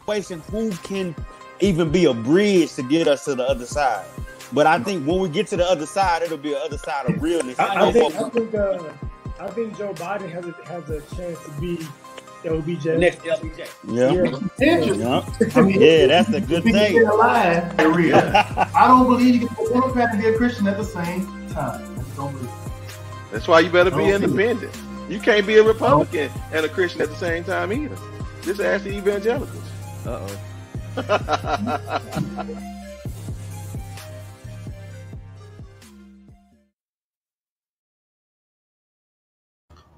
situation, who can even be a bridge to get us to the other side. But I think when we get to the other side, it'll be the other side of realness. I think Joe Biden has a chance to be LBJ. Next LBJ. Yeah. Yeah, that's a good thing. Alive, I don't believe you can be a Democrat and be a Christian at the same time. I don't believe it. That's why you better be independent. You can't be a Republican and a Christian at the same time either. Just ask the evangelicals.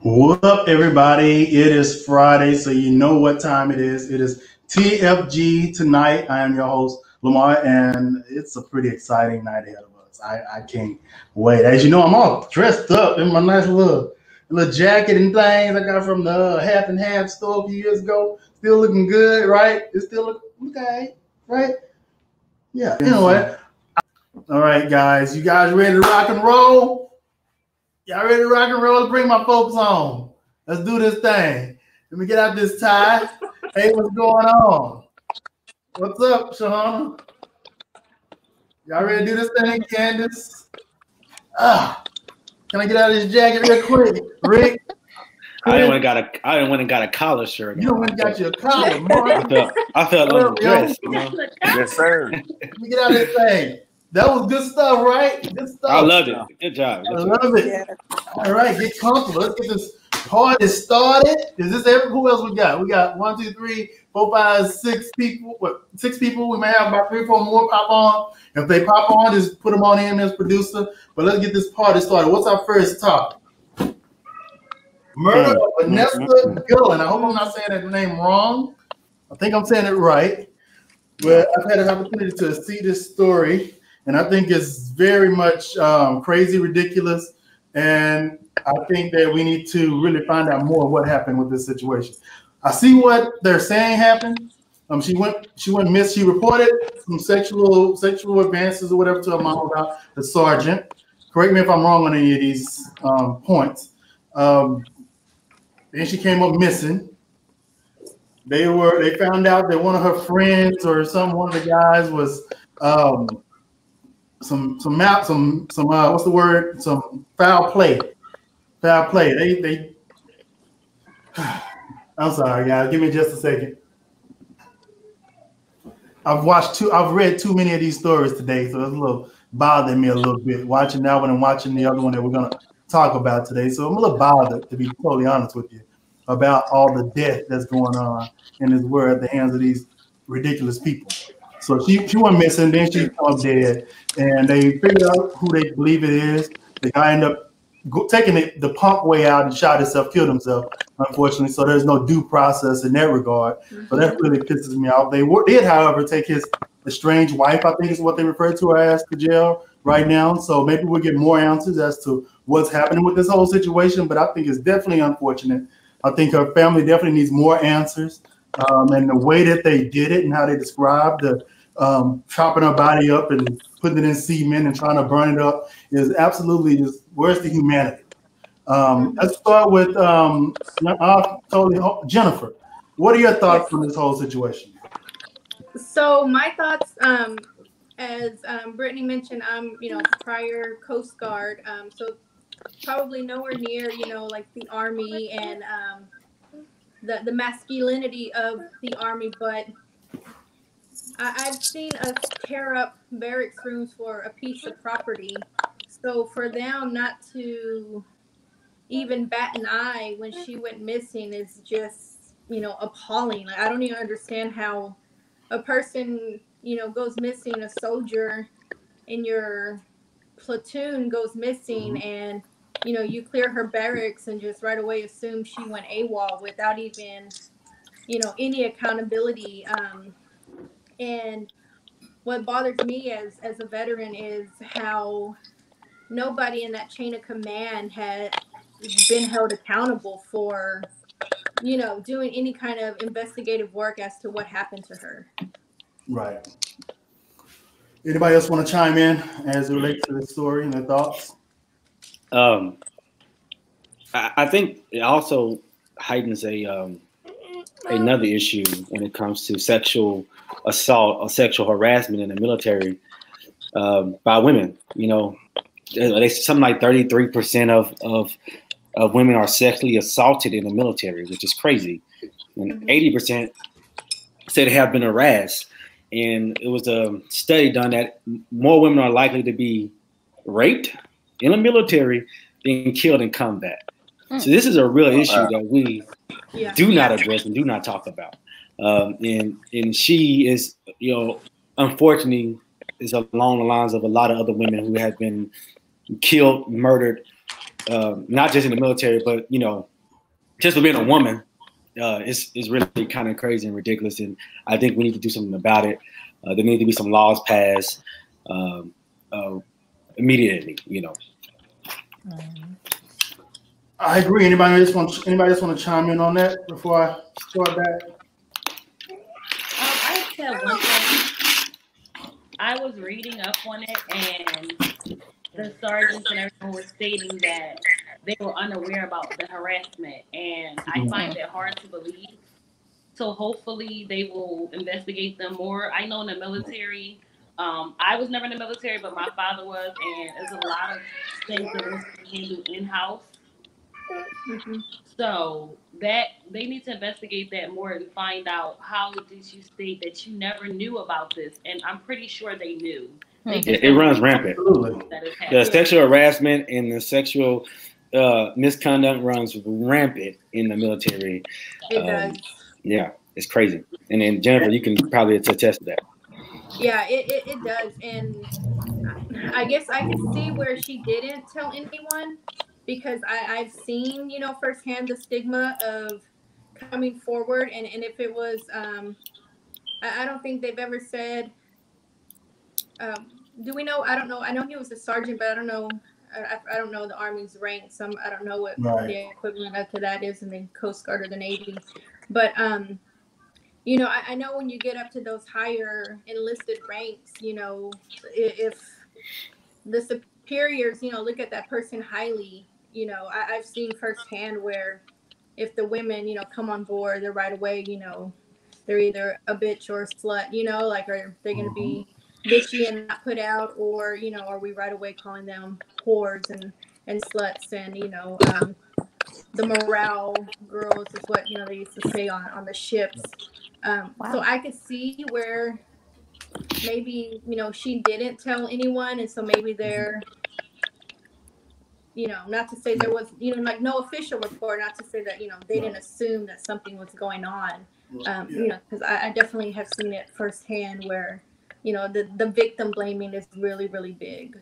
What up, everybody? It is Friday, so you know what time it is. It is TFG tonight. I am your host, Lamar, and it's a pretty exciting night ahead of us. I can't wait. As you know, I'm all dressed up in my nice little jacket and things I got from the Half and Half store a few years ago. Still looking good, right? It still look okay, right? Yeah. Anyway, all right, guys. You guys ready to rock and roll? Y'all ready to rock and roll? Let's bring my folks on. Let's do this thing. Let me get out this tie. Hey, what's going on? What's up, Shahana? Y'all ready to do this thing, Candace? Can I get out of this jacket real quick, Rick? I didn't want to got a collar shirt. You don't want to got your collar, Mark. I felt underdressed. Yes, sir. Let me get out of this thing. That was good stuff, right? Good stuff. I loved it. Good job. I love it. Yeah. All right, get comfortable. Let's get this party started. Is this who else we got? We got 1, 2, 3, 4, 5, 6 people. What? 6 people. We may have about 3 or 4 more pop on. If they pop on, just put them on in as producer. But let's get this party started. What's our first topic? Murder of Vanessa Guillen. I hope I'm not saying that name wrong. I think I'm saying it right. But I've had an opportunity to see this story. And I think it's very much crazy, ridiculous. And I think that we need to really find out more what happened with this situation. I see what they're saying happened. She went miss. She reported some sexual advances or whatever to her mom about the sergeant. Correct me if I'm wrong on any of these points. Then she came up missing. They found out that one of her friends or one of the guys was some what's the word? Some foul play. They I'm sorry, guys. Give me just a second. I've read too many of these stories today, so it's a little bothering me a little bit watching that one and watching the other one that we're gonna talk about today. So I'm a little bothered, to be totally honest with you, about all the death that's going on in this world at the hands of these ridiculous people. So she went missing, then she was dead, and they figured out who they believe it is. The guy ended up taking the punk way out and shot himself, killed himself, unfortunately. So there's no due process in that regard. So that really pisses me off. They did, however, take his estranged wife, I think is what they refer to her as, to jail right now. So maybe we'll get more answers as to what's happening with this whole situation. But I think it's definitely unfortunate. I think her family definitely needs more answers. And the way that they did it and how they described the chopping her body up and putting it in cement and trying to burn it up is absolutely just, where's the humanity? Let's start with Jennifer. What are your thoughts on this whole situation? So my thoughts, as Brittany mentioned, I'm prior Coast Guard, so probably nowhere near like the Army and the masculinity of the Army, but I've seen us tear up barracks rooms for a piece of property. So for them not to even bat an eye when she went missing is just, appalling. Like, I don't even understand how a person, goes missing, a soldier in your platoon goes missing, and, you clear her barracks and just right away assume she went AWOL without even, any accountability. And what bothers me as a veteran is how nobody in that chain of command had been held accountable for, doing any kind of investigative work as to what happened to her. Right. Anybody else want to chime in as it relates to this story and their thoughts? I think it also heightens a another issue when it comes to sexual assault or sexual harassment in the military by women. You know, they something like 33% of women are sexually assaulted in the military, which is crazy, and 80% say they have been harassed. And it was a study done that more women are likely to be raped in the military than killed in combat. So this is a real issue that we do not address and do not talk about. And she is, you know, unfortunately, is along the lines of a lot of other women who have been killed, murdered, not just in the military, but, you know, just for being a woman. Is really kind of crazy and ridiculous, and I think we need to do something about it. There need to be some laws passed immediately. You know. I agree. Anybody else want to chime in on that before I start back? I just have one thing. I was reading up on it, and the sergeants and everyone were stating that they were unaware about the harassment, and I find it hard to believe. So hopefully they will investigate them more. I know in the military, I was never in the military, but my father was, and there's a lot of things that was handled in-house. So that they need to investigate that more and find out how did you state that you never knew about this, and I'm pretty sure they knew. It runs rampant. The sexual harassment and the sexual misconduct runs rampant in the military. It does. Yeah, it's crazy. And then Jennifer, you can probably attest to that. Yeah, it does. And I guess I could see where she didn't tell anyone, because I've seen, you know, firsthand the stigma of coming forward. And if it was, I don't think they've ever said, do we know? I don't know. I know he was a sergeant, but I don't know. I don't know the Army's rank. I don't know what the equivalent to that is in the Coast Guard or the Navy. But, you know, I know when you get up to those higher enlisted ranks, you know, if the superiors, you know, look at that person highly, you know, I've seen firsthand where if the women, you know, come on board, they're right away, you know, they're either a bitch or a slut, you know, like, are they going to be bitchy and not put out, or, you know, are we right away calling them whores and sluts and, you know, the morale girls is what, you know, they used to say on the ships. So I could see where maybe, you know, she didn't tell anyone, and so maybe they're, you know, not to say there was, you know, like no official report, not to say that, you know, they didn't assume that something was going on, you know, because I definitely have seen it firsthand where, you know, the victim blaming is really, really big.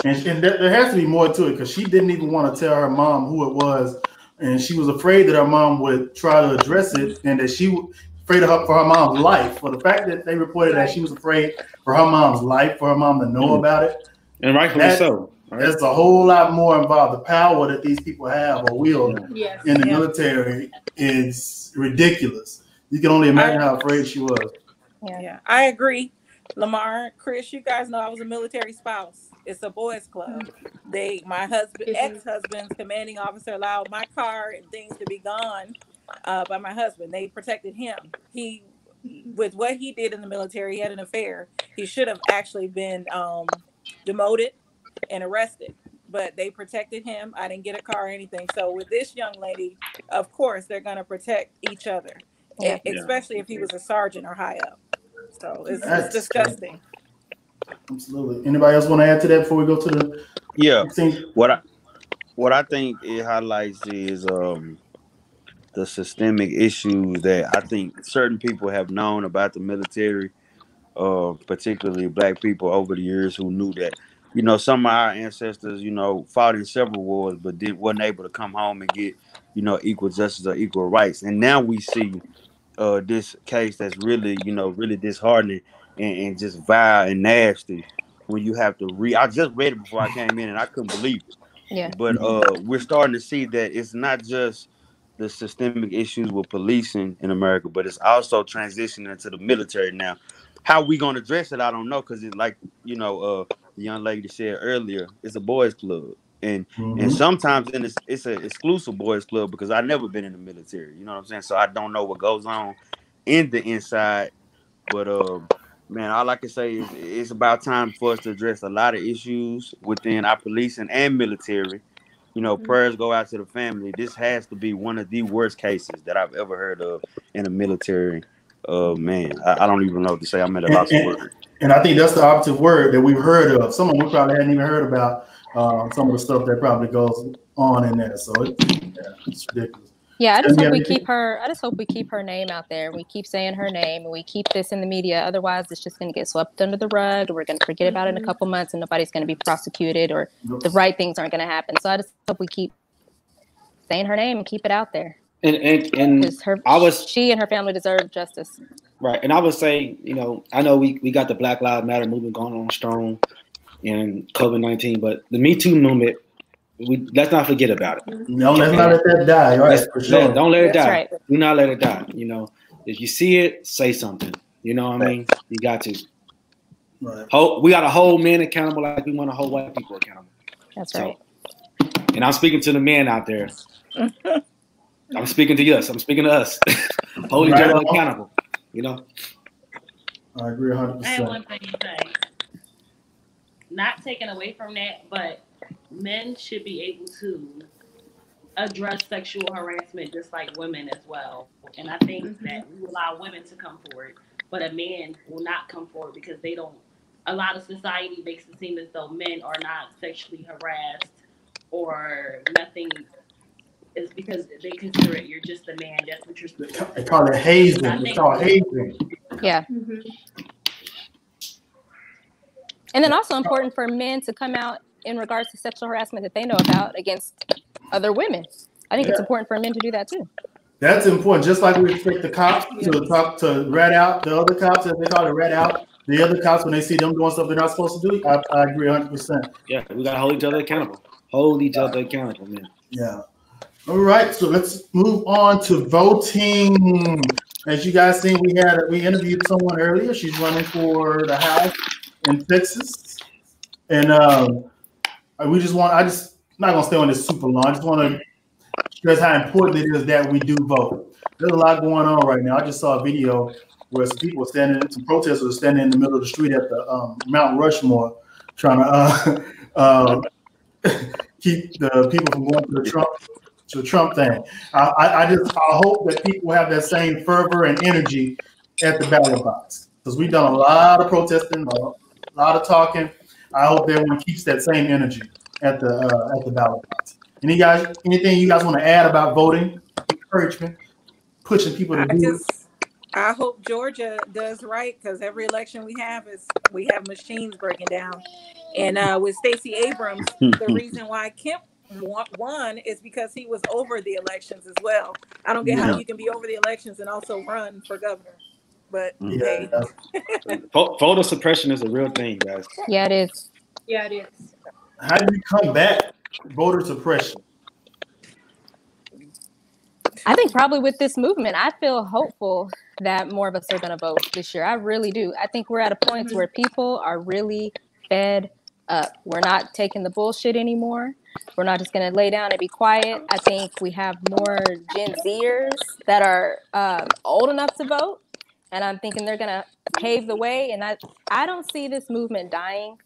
And there has to be more to it, because she didn't even want to tell her mom who it was, and she was afraid that her mom would try to address it, and that she was afraid of her, for her mom's life. For the fact that they reported that she was afraid for her mom's life, for her mom to know about it. And rightfully so. Right? There's a whole lot more involved. The power that these people have or wield in the military is ridiculous. You can only imagine how afraid she was. Yeah, I agree. Lamar, Chris, you guys know I was a military spouse. It's a boys' club. My ex-husband's commanding officer allowed my car and things to be gone by my husband. They protected him. With what he did in the military, he had an affair. He should have actually been demoted and arrested, but they protected him. I didn't get a car or anything. So with this young lady, of course, they're going to protect each other, especially if he was a sergeant or high up. So it's disgusting. Absolutely. Anybody else want to add to that before we go to the? Yeah. What I think it highlights is the systemic issues that I think certain people have known about the military, particularly Black people over the years, who knew that, you know, some of our ancestors, you know, fought in several wars, but wasn't able to come home and get, you know, equal justice or equal rights. And now we see this case that's really, you know, really disheartening and just vile and nasty. When you have to I just read it before I came in and I couldn't believe it. Yeah. But we're starting to see that it's not just the systemic issues with policing in America, but it's also transitioning into the military now. How we gonna address it, I don't know, because it's like, you know, the young lady said earlier, it's a boys' club. and sometimes then it's an exclusive boys club because I've never been in the military. You know what I'm saying? So I don't know what goes on in the inside. But man, all I can say is it's about time for us to address a lot of issues within our policing and military. You know, prayers go out to the family. This has to be one of the worst cases that I've ever heard of in the military. Man, I don't even know what to say. I'm at a loss of words. And I think that's the operative word that we've heard of. Some of them we probably hadn't even heard about. Some of the stuff that probably goes on in there. So it's ridiculous. Yeah, I just hope we keep her. I just hope we keep her name out there. We keep saying her name, and we keep this in the media. Otherwise, it's just going to get swept under the rug, and we're going to forget about it in a couple months, and nobody's going to be prosecuted, or the right things aren't going to happen. So I just hope we keep saying her name and keep it out there. And she and her family deserve justice. Right, and I would say, you know, I know we got the Black Lives Matter movement going on strong, and COVID-19, but the Me Too movement. Let's not forget about it. No, let's not let that die. Right, for sure. Don't let it die. Right. Do not let it die. You know, if you see it, say something. You know what I mean? You got to. Right. We got to hold men accountable like we want to hold white people accountable. That's right. And I'm speaking to the men out there. I'm speaking to us. I'm speaking to us. Hold each other accountable. You know. I agree 100%. I have one thing to say. Not taken away from that, but men should be able to address sexual harassment just like women as well. And I think that we allow women to come forward, but a man will not come forward because they don't. A lot of society makes it seem as though men are not sexually harassed or nothing. Is because they consider it you're just a man. That's what you're supposed to do. They call it hazing. It's called hazing. Yeah. And then also important for men to come out in regards to sexual harassment that they know about against other women. I think it's important for men to do that too. That's important. Just like we expect the cops to rat out the other cops, as they call it, rat out the other cops when they see them doing stuff they're not supposed to do. I agree 100%. Yeah, we gotta hold each other accountable. Hold each other accountable, man. Yeah. All right, so let's move on to voting. As you guys seen, we interviewed someone earlier. She's running for the House in Texas, and I'm not gonna stay on this super long. I just want to stress how important it is that we do vote. There's a lot going on right now. I just saw a video where some protesters are standing in the middle of the street at the Mount Rushmore, trying to keep the people from going to the Trump thing. I hope that people have that same fervor and energy at the ballot box, because we've done a lot of protesting, a lot of talking. I hope everyone keeps that same energy at the ballot box. Anything you guys want to add about voting, encouragement, pushing people to do it? I hope Georgia does right, because every election we have machines breaking down. And with Stacey Abrams, the reason why Kemp won is because he was over the elections as well. I don't get how you can be over the elections and also run for governor. But hey. Voter suppression is a real thing, guys. Yeah, it is. Yeah, it is. How do you combat voter suppression? I think probably with this movement, I feel hopeful that more of us are going to vote this year. I really do. I think we're at a point where people are really fed up. We're not taking the bullshit anymore. We're not just going to lay down and be quiet. I think we have more Gen Zers that are old enough to vote. And I'm thinking they're going to pave the way. And I don't see this movement dying.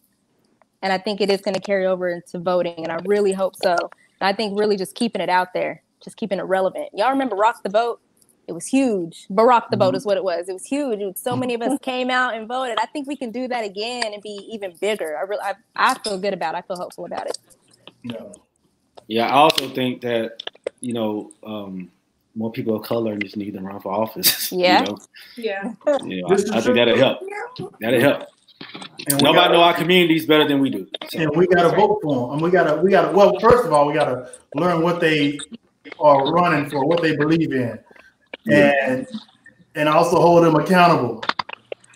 And I think it is going to carry over into voting. And I really hope so. And I think really just keeping it out there, just keeping it relevant. Y'all remember Rock the Vote? It was huge. Barack the Vote is what it was. It was huge. So many of us came out and voted. I think we can do that again and be even bigger. I feel good about it. I feel hopeful about it. Yeah, I also think that, more people of color just need to run for office. Yeah. Yeah. I think that'll help. That'll help. And nobody know our communities better than we do. So. And we got to vote for them. And we got to. Well, first of all, we got to learn what they are running for, what they believe in, and also hold them accountable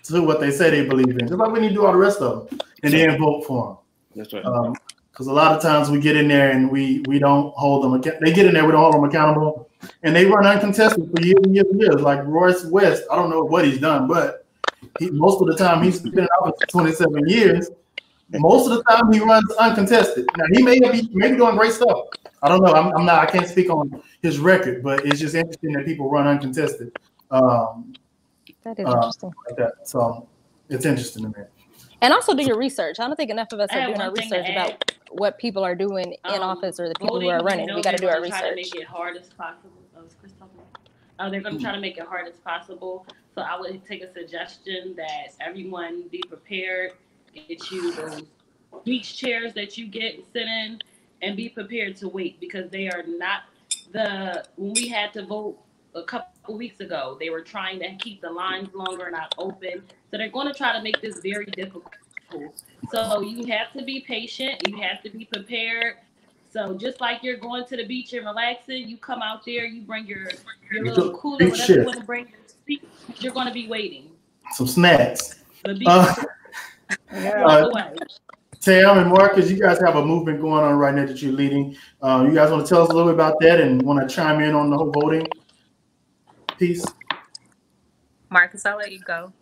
to what they say they believe in. Just like we need to do all the rest of them, and then vote for them. That's right. Because a lot of times we get in there and we don't hold them. They get in there, we don't hold them accountable, and they run uncontested for years and years and years. Like Royce West, I don't know what he's done, but most of the time he's been in office for 27 years. most of the time he runs uncontested. Now he may be doing great stuff. I don't know. I'm not. I can't speak on his record, but it's just interesting that people run uncontested. That is interesting. Like that. So it's interesting to me. And also do your research. I don't think enough of us I are have doing our one thing to research about add. what people are doing in office or the people who Voting, are running. you know, We got to do they're our gonna try to research. make it hard as possible. Oh, is Chris talking? They're going to try to make it hard as possible. So I would take a suggestion that everyone be prepared. Get you those beach chairs that you get and sit in, and be prepared to wait, because they are not when we had to vote a couple weeks ago, they were trying to keep the lines longer, not open. So they're going to try to make this very difficult. So you have to be patient. You have to be prepared. So just like you're going to the beach and relaxing, you come out there, you bring your little cooler, whatever you want to bring, you're going to be waiting. Some snacks. The beach. Tam and Marcus, you guys have a movement going on right now that you're leading. You guys want to tell us a little bit about that and want to chime in on the whole voting piece? Marcus, I'll let you go.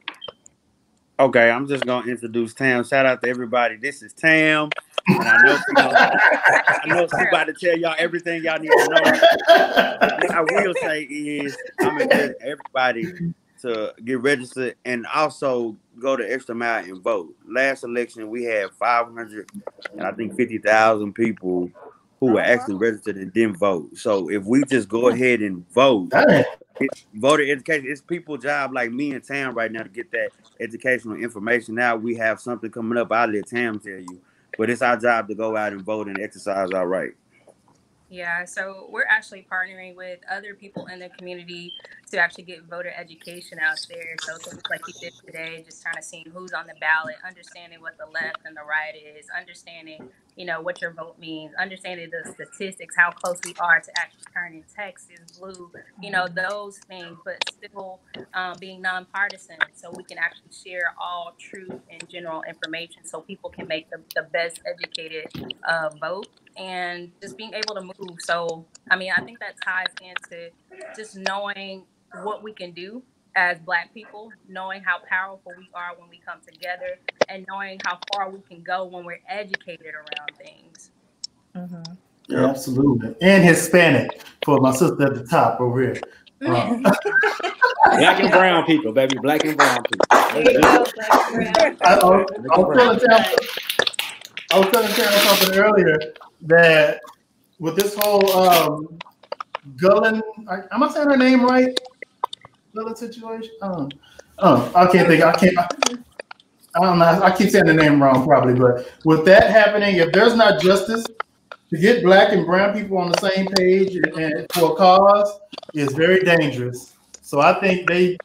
Okay, I'm just gonna introduce Tam. Shout out to everybody. This is Tam, and I know she's about to tell y'all everything y'all need to know. What I will say is, I'm encouraging everybody to get registered and also go the extra mile and vote. Last election, we had 500 and I think 50,000 people who were actually registered and didn't vote. So if we just go ahead and vote, voter education, it's people's job like me and Tam right now to get that educational information. Now we have something coming up. I'll let Tam tell you, but it's our job to go out and vote and exercise our right. Yeah, so we're actually partnering with other people in the community to actually get voter education out there. So things like you did today, just kind of seeing who's on the ballot, understanding what the left and the right is, understanding, you know, what your vote means, understanding the statistics, how close we are to actually turning Texas blue, you know, those things, but still being nonpartisan, so we can actually share all truth and general information so people can make the best educated vote. And just being able to move. So, I mean, I think that ties into just knowing what we can do as Black people, knowing how powerful we are when we come together, and knowing how far we can go when we're educated around things. Mm-hmm. Yeah, absolutely. And Hispanic for my sister at the top over here. Black and brown people, baby. Black and brown people. I was telling Karen something earlier that with this whole Gullen, am I saying her name right? Gullen situation? I can't think. I don't know. I keep saying the name wrong probably, but with that happening, if there's not justice to get Black and brown people on the same page and for a cause, is very dangerous. So I think they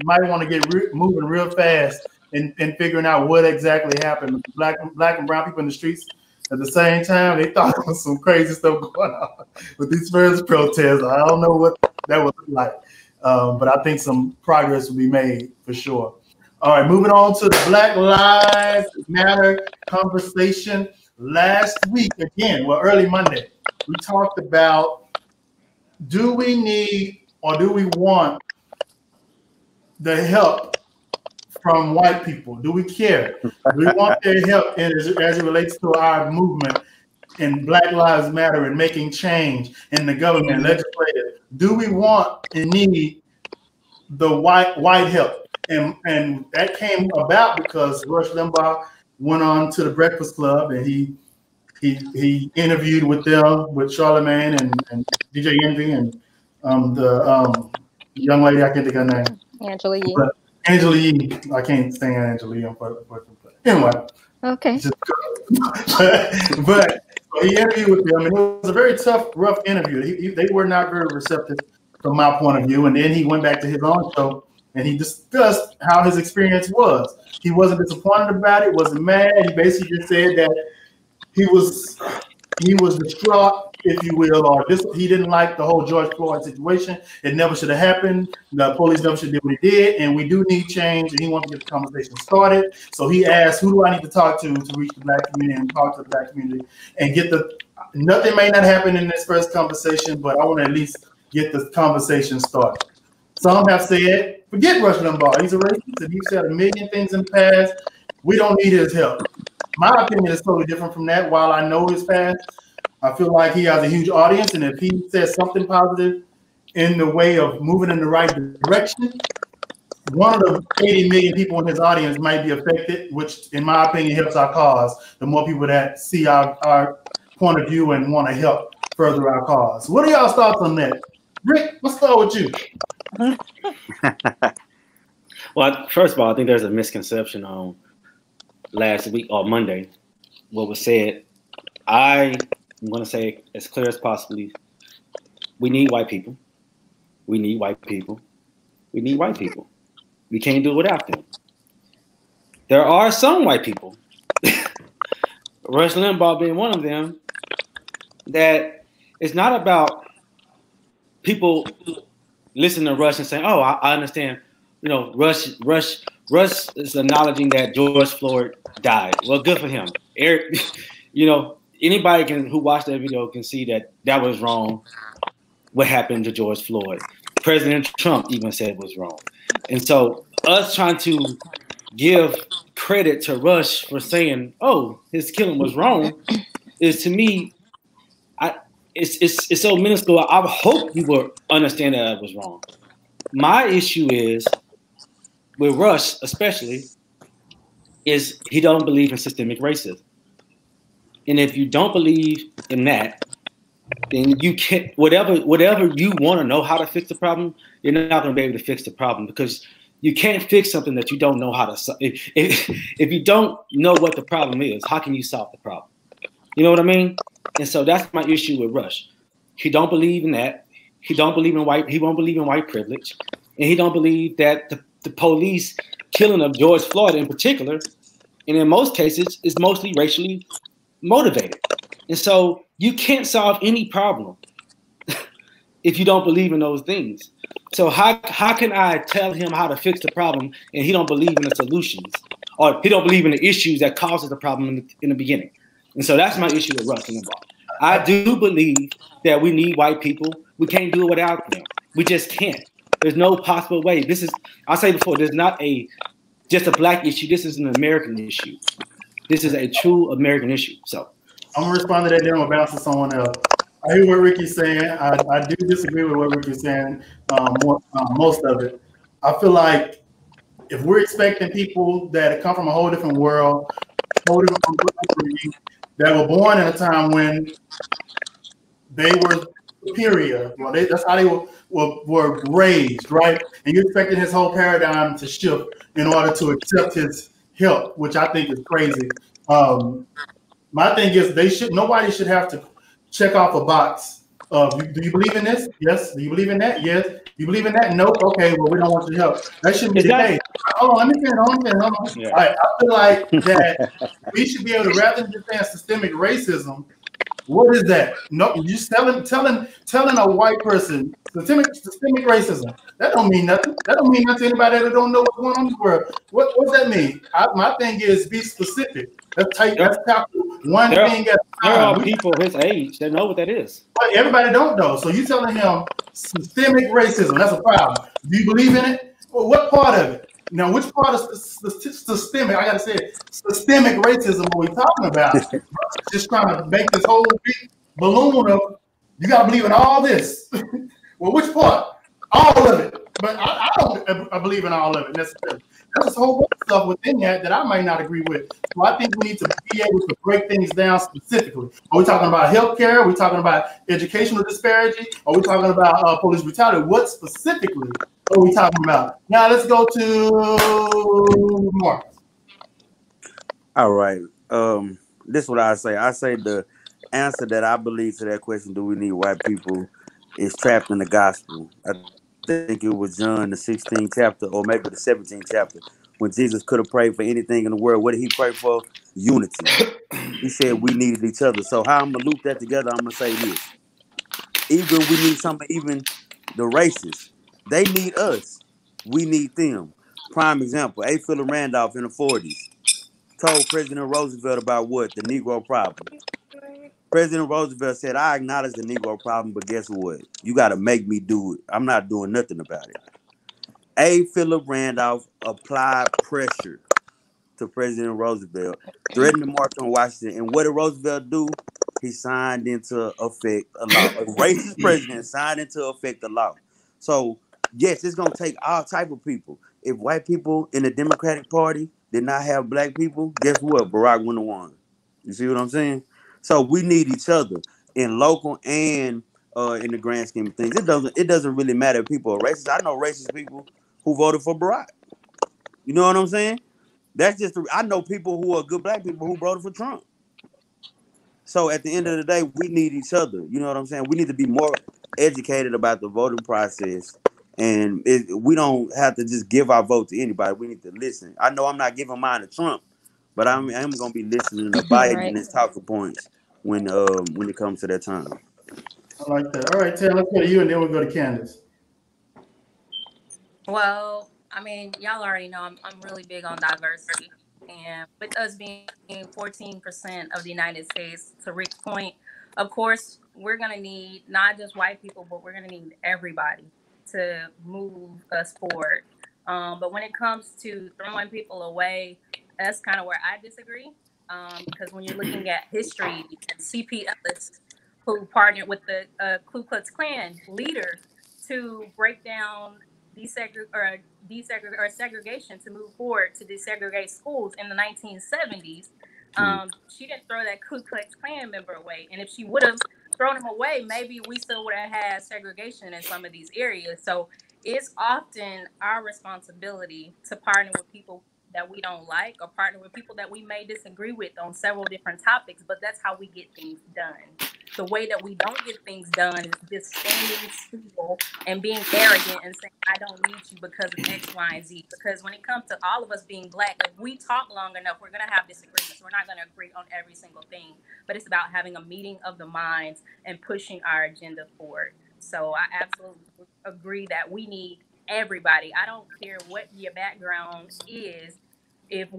might want to get moving real fast and figuring out what exactly happened. Black and brown people in the streets at the same time, they thought there was some crazy stuff going on with these first protests. I don't know what that would look like, but I think some progress will be made for sure. All right, moving on to the Black Lives Matter conversation. Last week, again, well, early Monday, we talked about, do we need or do we want the help from white people? Do we care? Do we want their help as it relates to our movement in Black Lives Matter and making change in the government, legislative? Do we want and need the white help? And that came about because Rush Limbaugh went on to the Breakfast Club and he interviewed with them, with Charlamagne and DJ Envy and the young lady, I can't think of her name. Angela Yee. Angela Yee. I can't stand Angela Yee. Anyway. Okay. But he interviewed with them, and it was a very tough, rough interview. They were not very receptive from my point of view. And then he went back to his own show, and he discussed how his experience was. He wasn't disappointed about it, wasn't mad. He basically just said that he was distraught, if you will, or he didn't like the whole George Floyd situation. It never should have happened. The police never should have did what he did, and we do need change, and he wanted to get the conversation started. So he asked, who do I need to talk to reach the Black community and talk to the Black community and get nothing may not happen in this first conversation, but I want to at least get the conversation started. Some have said, forget Rush Limbaugh. He's a racist, and he's said a million things in the past. We don't need his help. My opinion is totally different from that. While I know his past, I feel like he has a huge audience, and if he says something positive in the way of moving in the right direction, one of the 80 million people in his audience might be affected, which, in my opinion, helps our cause. The more people that see our point of view and want to help further our cause. What are y'all's thoughts on that? Rick, let's start with you. Well, first of all, I think there's a misconception on last week or Monday what was said. I'm going to say as clear as possibly, we need white people. We need white people. We need white people. We can't do it without them. There are some white people, Rush Limbaugh being one of them, that it's not about people listening to Rush and saying, "Oh, I understand." You know, Rush is acknowledging that George Floyd died. Well, good for him. Eric, you know, anybody who watched that video can see that was wrong. What happened to George Floyd? President Trump even said it was wrong. And so us trying to give credit to Rush for saying, "Oh, his killing was wrong," is, to me, it's so minuscule. I hope you will understand that it was wrong. My issue is with Rush, especially, is he don't believe in systemic racism. And if you don't believe in that, then you can't, whatever you want to know how to fix the problem, you're not going to be able to fix the problem, because you can't fix something that you don't know how to. If you don't know what the problem is, how can you solve the problem? You know what I mean? And so that's my issue with Rush. He don't believe in that. He don't believe in white. He won't believe in white privilege, and he don't believe that the police killing of George Floyd in particular, and in most cases, is mostly racially motivated. And so you can't solve any problem if you don't believe in those things. So how can I tell him how to fix the problem and he don't believe in the solutions, or he don't believe in the issues that causes the problem in the beginning? And so that's my issue with Rush Limbaugh. I do believe that we need white people. We can't do it without them. We just can't. There's no possible way. This is, I say before, there's not just a black issue. This is an American issue. This is a true American issue. So I'm gonna respond to that. Then I'm gonna bounce to someone else. I hear what Ricky's saying. I do disagree with what Ricky's saying. Most of it. I feel like if we're expecting people that come from a whole different world, whole different upbringing, that were born in a time when they were superior, well, that's how they were raised, right? And you're expecting his whole paradigm to shift in order to accept his help, which I think is crazy. My thing is nobody should have to check off a box of, do you believe in this? Yes. Do you believe in that? Yes. Do you believe in that? Nope. Okay, well, we don't want your help. That shouldn't be the case. Hold on, let me finish. Hold on. Yeah. All right, I feel like that we should be able to, rather than just saying systemic racism, what is that? No, you just telling a white person systemic racism. That don't mean nothing. That don't mean nothing to anybody that don't know what's going on in the world. What does that mean? My thing is be specific. Let's tackle one thing at a time. There are people his age that know what that is. But everybody don't know. So you telling him systemic racism, that's a problem. Do you believe in it? Well, what part of it? Now, which part of systemic, I got to say it, systemic racism are we talking about? Just trying to make this whole big balloon of, you got to believe in all this. Well, which part? All of it. But I don't believe in all of it necessarily. There's a whole bunch of stuff within that I might not agree with. So I think we need to be able to break things down specifically. Are we talking about healthcare? Are we talking about educational disparity? Are we talking about police brutality? What specifically are we talking about? Now let's go to Mark. All right. This is what I say. I say the answer that I believe to that question, do we need white people, is trapped in the gospel. I think it was John the 16th chapter, or maybe the 17th chapter, when Jesus could have prayed for anything in the world. What did he pray for? Unity. He said we needed each other. So how I'm gonna loop that together, I'm gonna say this. Even we need something, even the racists, they need us. We need them. Prime example, A. Philip Randolph in the 40s told President Roosevelt about what? The Negro problem. President Roosevelt said, I acknowledge the Negro problem, but guess what? You got to make me do it. I'm not doing nothing about it. A. Philip Randolph applied pressure to President Roosevelt, threatened to march on Washington. And what did Roosevelt do? He signed into effect a law. A racist president signed into effect a law. So yes, it's gonna take all type of people. If white people in the Democratic Party did not have black people, guess what? Barack wouldn't have won. You see what I'm saying? So we need each other in local and in the grand scheme of things. It doesn't really matter if people are racist. I know racist people who voted for Barack. You know what I'm saying? That's just I know people who are good black people who voted for Trump. So at the end of the day, we need each other. You know what I'm saying? We need to be more educated about the voting process, and we don't have to just give our vote to anybody. We need to listen. I know I'm not giving mine to Trump, but I'm going to be listening to Biden and Right. his talking points when it comes to that time. I like that. All right, Ted, let's go to you, and then we'll go to Candace. Well, I mean, y'all already know I'm really big on diversity. And with us being 14% of the United States, to Rick's point, of course, we're going to need not just white people, but we're going to need everybody to move us forward. But when it comes to throwing people away, that's kind of where I disagree. Because when you're looking at history, and C.P. Ellis, who partnered with the Ku Klux Klan leader to break down segregation to move forward to desegregate schools in the 1970s. She didn't throw that Ku Klux Klan member away, and if she would have thrown him away, maybe we still would have had segregation in some of these areas. So it's often our responsibility to partner with people that we don't like, or partner with people that we may disagree with on several different topics, but that's how we get things done. The way that we don't get things done is just standing still and being arrogant and saying, I don't need you because of X, Y, and Z. Because when it comes to all of us being black, if we talk long enough, we're going to have disagreements. We're not going to agree on every single thing. But it's about having a meeting of the minds and pushing our agenda forward. So I absolutely agree that we need everybody. I don't care what your background is. If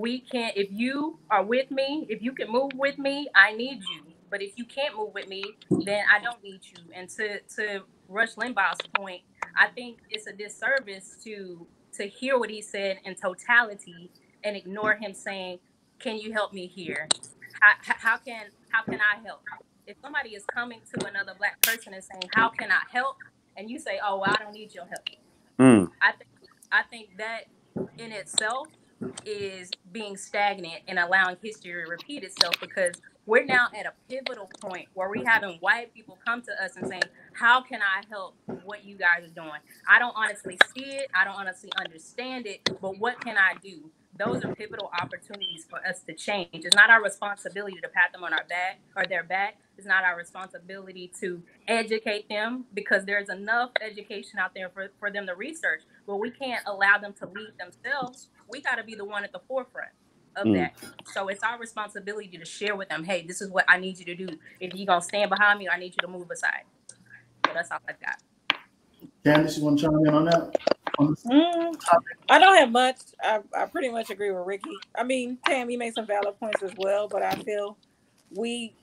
you are with me, if you can move with me, I need you. But if you can't move with me, then I don't need you. And to Rush Limbaugh's point, I think it's a disservice to hear what he said in totality and ignore him saying, "Can you help me here? How can I help?" If somebody is coming to another black person and saying, "How can I help?" and you say, "Oh, well, I don't need your help," Mm. I think that in itself is being stagnant and allowing history to repeat itself, because we're now at a pivotal point where we having white people come to us and saying, how can I help what you guys are doing? I don't honestly see it. I don't honestly understand it, but what can I do? Those are pivotal opportunities for us to change. It's not our responsibility to pat them on our back or their back. It's not our responsibility to educate them, because there's enough education out there for them to research, but we can't allow them to lead themselves. We got to be the one at the forefront of Mm. that. So it's our responsibility to share with them, hey, this is what I need you to do. If you're going to stand behind me, I need you to move aside. So that's all I got. Candace, you want to chime in on that? I don't have much. I pretty much agree with Ricky. I mean, Tam, you made some valid points as well, but I feel we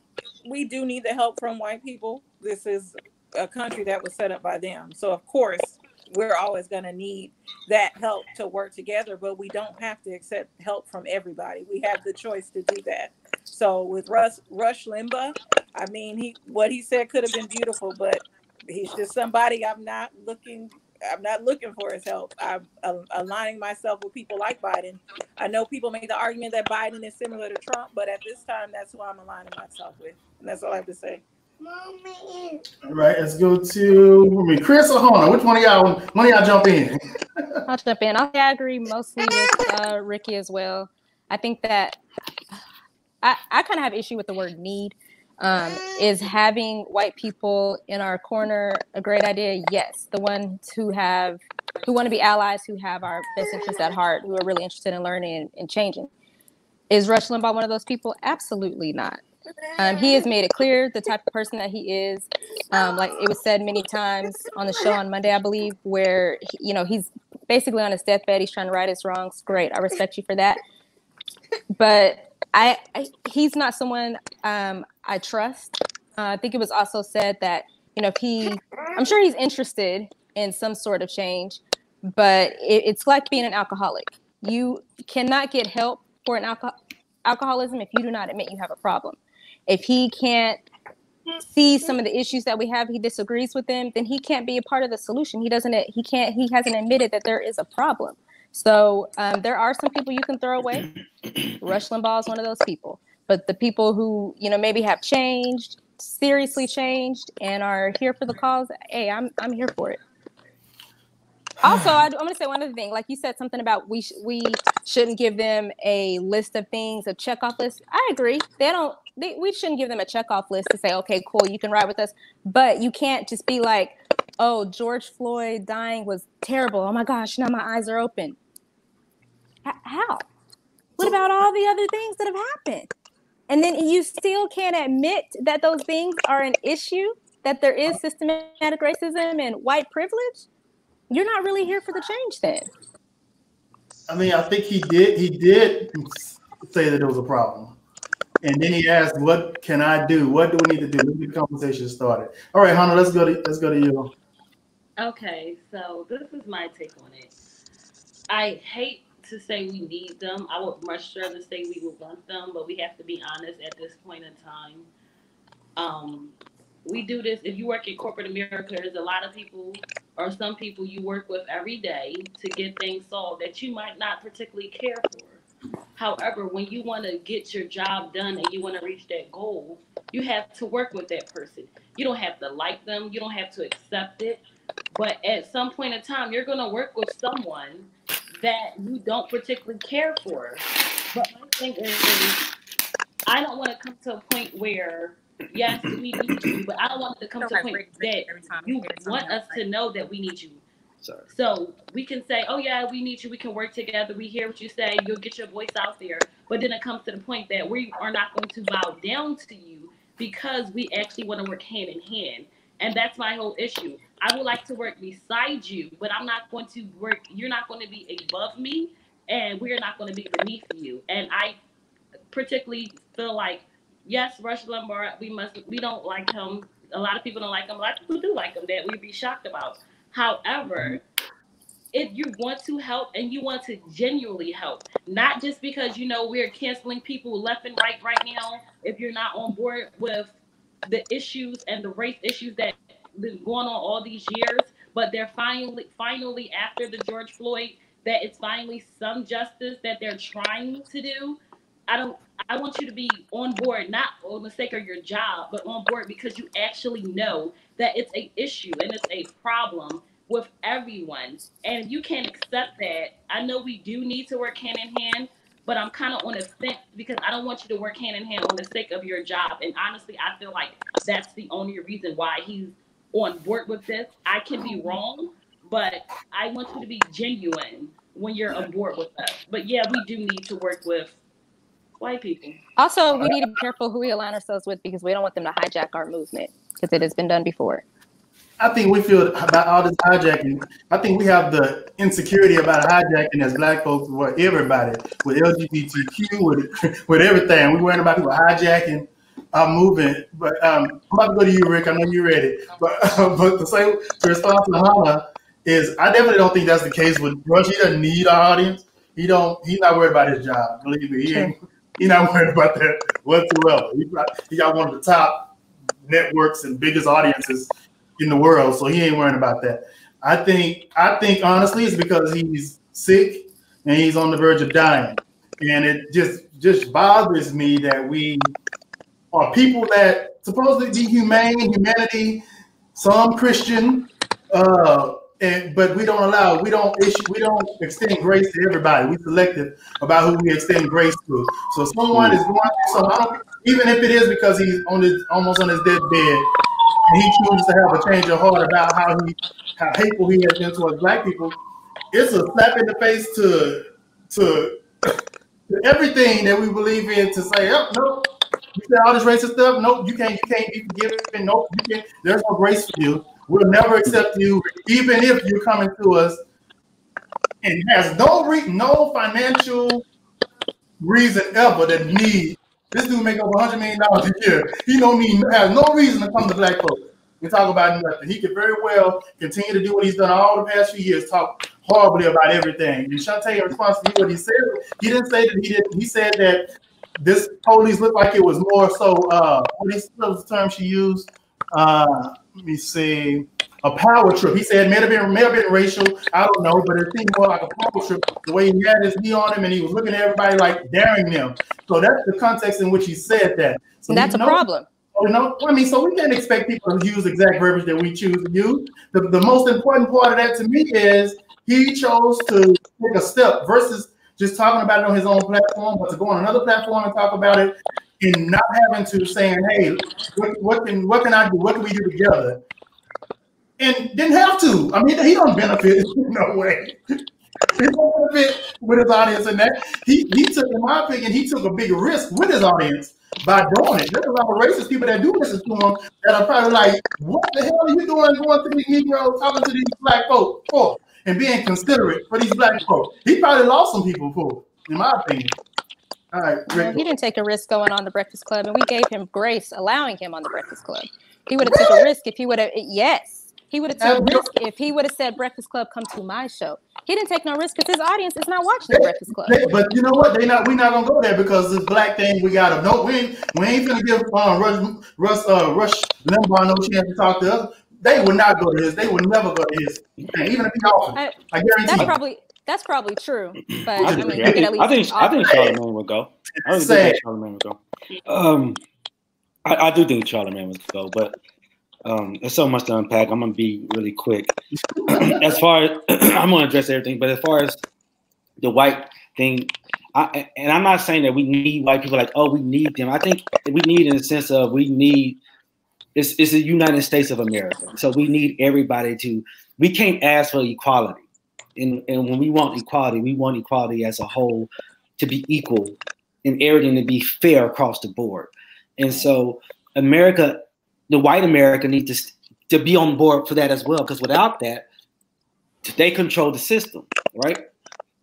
do need the help from white people. This is a country that was set up by them. So of course, we're always going to need that help to work together, but we don't have to accept help from everybody. We have the choice to do that. So with Rush Limbaugh, I mean, what he said could have been beautiful, but he's just somebody I'm not looking for his help. I'm aligning myself with people like Biden. I know people make the argument that Biden is similar to Trump, but at this time, that's who I'm aligning myself with. And that's all I have to say. All right, let's go to Chris or Hona. Which one of y'all jump in? I'll jump in. I agree mostly with Ricky as well. I think that I kind of have issue with the word need. Is having white people in our corner a great idea? Yes. The ones who want to be allies, who have our best interests at heart, who are really interested in learning and changing. Is Rush Limbaugh one of those people? Absolutely not. He has made it clear the type of person that he is. Like it was said many times on the show on Monday, I believe, where he's basically on his deathbed. He's trying to right his wrongs. Great, I respect you for that. But he's not someone I trust. I think it was also said that I'm sure he's interested in some sort of change, but it's like being an alcoholic. You cannot get help for an alcoholism if you do not admit you have a problem. If he can't see some of the issues that we have, he disagrees with them, then he can't be a part of the solution. He hasn't admitted that there is a problem. So there are some people you can throw away. Rush Limbaugh is one of those people. But the people who, maybe have changed, seriously changed, and are here for the cause, hey, I'm here for it. Also, I'm going to say one other thing. Like you said something about we shouldn't give them a list of things, a checkoff list. I agree. We shouldn't give them a checkoff list to say, okay, cool, you can ride with us. But you can't just be like, oh, George Floyd dying was terrible. Oh my gosh, now my eyes are open. How? What about all the other things that have happened? And then you still can't admit that those things are an issue, that there is systematic racism and white privilege? You're not really here for the change then. I mean, I think he did say that it was a problem. And then he asked, what can I do? What do we need to do? Let's get the conversation started. All right, Hannah, let's go to you. Okay, so this is my take on it. I hate to say we need them. I would much rather say we would want them, but we have to be honest at this point in time. We do this. If you work in corporate America, there's a lot of people or some people you work with every day to get things solved that you might not particularly care for. However, when you want to get your job done and you want to reach that goal, you have to work with that person. You don't have to like them. You don't have to accept it. But at some point in time, you're going to work with someone that you don't particularly care for. But my thing is, I don't want to come to a point where, yes, we need you, but I don't want it to come to a point that you want us to know that we need you. Sorry. So we can say, oh, yeah, we need you. We can work together. We hear what you say. You'll get your voice out there. But then it comes to the point that we are not going to bow down to you because we actually want to work hand in hand. And that's my whole issue. I would like to work beside you, but I'm not going to work. You're not going to be above me, and we're not going to be beneath you. And I particularly feel like, yes, Rush Limbaugh, we don't like him. A lot of people don't like him. A lot of people do like him that we'd be shocked about. However, if you want to help and you want to genuinely help, not just because, we're canceling people left and right now, if you're not on board with the issues and the race issues that been going on all these years, but they're finally after the George Floyd, that it's finally some justice that they're trying to do. I want you to be on board, not on the sake of your job, but on board because you actually know that it's an issue and it's a problem with everyone. And if you can't accept that, I know we do need to work hand in hand, but I'm kind of on the fence because I don't want you to work hand in hand on the sake of your job. And honestly, I feel like that's the only reason why he's on board with this. I can be wrong, but I want you to be genuine when you're on board with us. But yeah, we do need to work with white people. Also, we need to be careful who we align ourselves with because we don't want them to hijack our movement because it has been done before. I think we feel about all this hijacking. I think we have the insecurity about hijacking as Black folks, with everybody, with LGBTQ, with everything. We're worrying about people hijacking our movement. But I'm about to go to you, Rick. I know you're ready. But to respond to Hannah is, I definitely don't think that's the case with Rush. He doesn't need our audience. He's not worried about his job. Believe me, he's not worried about that whatsoever. He got one of the top networks and biggest audiences in the world, so he ain't worrying about that. I think honestly it's because he's sick and he's on the verge of dying, and it just bothers me that we are people that supposedly be humanity, some Christian, but we don't extend grace to everybody. We're selective about who we extend grace to. So someone is going through something, even if it is because he's almost on his deathbed, and he chooses to have a change of heart about how hateful he has been towards Black people, it's a slap in the face to everything that we believe in. To say, oh, no, you said all this racist stuff. Nope, you can't be forgiven. Nope, you can't. There's no grace for you. We'll never accept you, even if you're coming to us and has no financial reason ever that need. This dude make over $100 million a year. He has no reason to come to Black folks. and talk about nothing. He could very well continue to do what he's done all the past few years, talk horribly about everything. And Shantae, in response to what he said, he didn't say that he didn't. He said that this police looked like it was more so. What was the term she used? Let me see. A power trip. He said may have been racial. I don't know, but it seemed more like a power trip. The way he had his knee on him and he was looking at everybody like daring them. So that's the context in which he said that. So that's a problem. I mean, so we can't expect people to use exact verbiage that we choose to use. The most important part of that to me is he chose to take a step versus just talking about it on his own platform, but to go on another platform and talk about it and not having to saying, hey, what can I do? What can we do together? And didn't have to. I mean, he don't benefit in no way. He don't benefit with his audience in that. He took, in my opinion, he took a big risk with his audience by doing it. There's a lot of racist people that do listen to him that are probably like, what the hell are you doing going to these Negroes, talking to these black folks for, and being considerate for these black folks? He probably lost some people for it, in my opinion. All right, well, he didn't take a risk going on the Breakfast Club, and we gave him grace allowing him on the Breakfast Club. He would have took a risk if he would have, yes. He would have taken a risk if he would have said, Breakfast Club, come to my show. He didn't take no risk because his audience is not watching the Breakfast Club. But you know what? We're not gonna go there because this black thing we gotta know. We ain't gonna give Rush Limbaugh no chance to talk to us. They would not go to his. They would never go to his. Even if he offered, I guarantee. That's probably true. But I mean, you can at least I think Charlamagne would go. I really think Charlamagne would go. I do think Charlamagne would go, but. There's so much to unpack. I'm gonna be really quick. As far as I'm gonna address everything, but as far as the white thing, and I'm not saying that we need white people like, oh, we need them. I think we need in the sense of we need it's the United States of America. So we need everybody to. We can't ask for equality, and when we want equality as a whole to be equal and everything to be fair across the board. And so America. The white America needs to be on board for that as well, because without that, they control the system, right?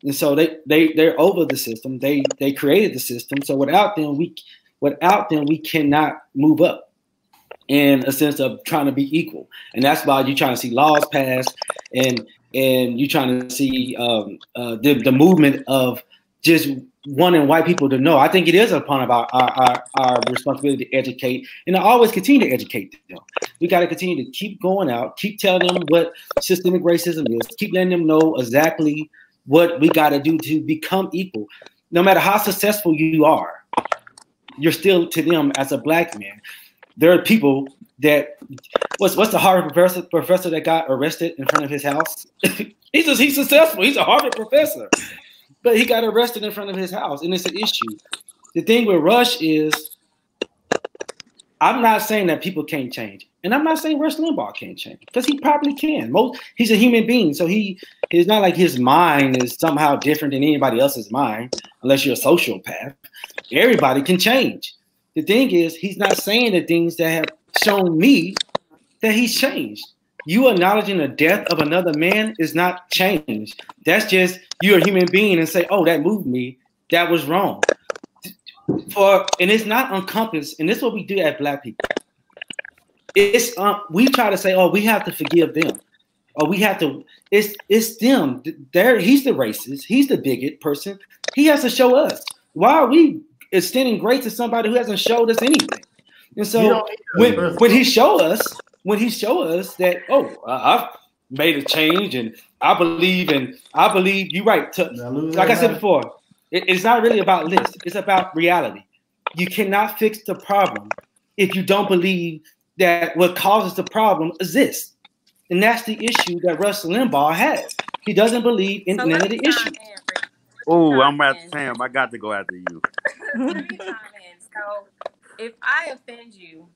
And so they're over the system. They created the system. So without them, we cannot move up in a sense of trying to be equal. And that's why you're trying to see laws passed, and you're trying to see the movement of just wanting white people to know. I think it is upon about our responsibility to educate and to always continue to educate them. We got to continue to keep going out, keep telling them what systemic racism is, keep letting them know exactly what we got to do to become equal. No matter how successful you are, you're still to them as a black man. There are people that what's the Harvard professor that got arrested in front of his house? He's successful. He's a Harvard professor. But he got arrested in front of his house, and it's an issue. The thing with Rush is, I'm not saying that people can't change, and I'm not saying Rush Limbaugh can't change, because he probably can. He's a human being, so it's not like his mind is somehow different than anybody else's mind, unless you're a sociopath. Everybody can change. The thing is, he's not saying the things that have shown me that he's changed. You acknowledging the death of another man is not change. That's just you're a human being and say, oh, that moved me. That was wrong. And it's not encompassed, and this is what we do as black people. It's we try to say, oh, we have to forgive them. Or we have to, it's them. He's the racist, he's the bigot person. He has to show us. Why are we extending grace to somebody who hasn't showed us anything? And so when he show us that, oh, I've made a change and I believe you're right. Like I said before, it's not really about lists. It's about reality. You cannot fix the problem if you don't believe that what causes the problem exists. And that's the issue that Rush Limbaugh has. He doesn't believe in none of the issues. Oh, I'm at Sam. I got to go after you. Let me chime in. So if I offend you,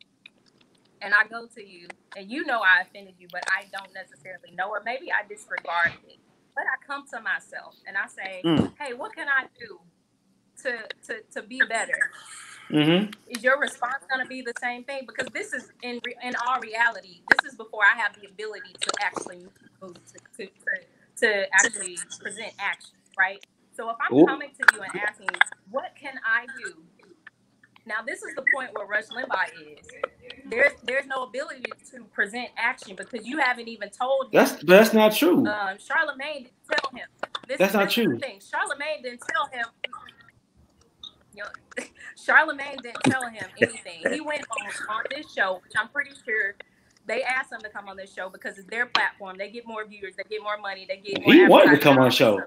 and I go to you, and you know I offended you, but I don't necessarily know, or maybe I disregarded it. But I come to myself and I say, hey, what can I do to be better? Mm-hmm. Is your response going to be the same thing? Because this is, in all reality, this is before I have the ability to actually move, to actually present action, right? So if I'm coming to you and asking, what can I do? Now, this is the point where Rush Limbaugh is. There's no ability to present action because you haven't even told him. That's not true. Charlemagne didn't tell him. That's not true. Charlemagne didn't tell him. Charlemagne didn't tell him anything. He went on this show, which I'm pretty sure they asked him to come on this show because it's their platform. They get more viewers, they get more money, they get more. He wanted to come on the show.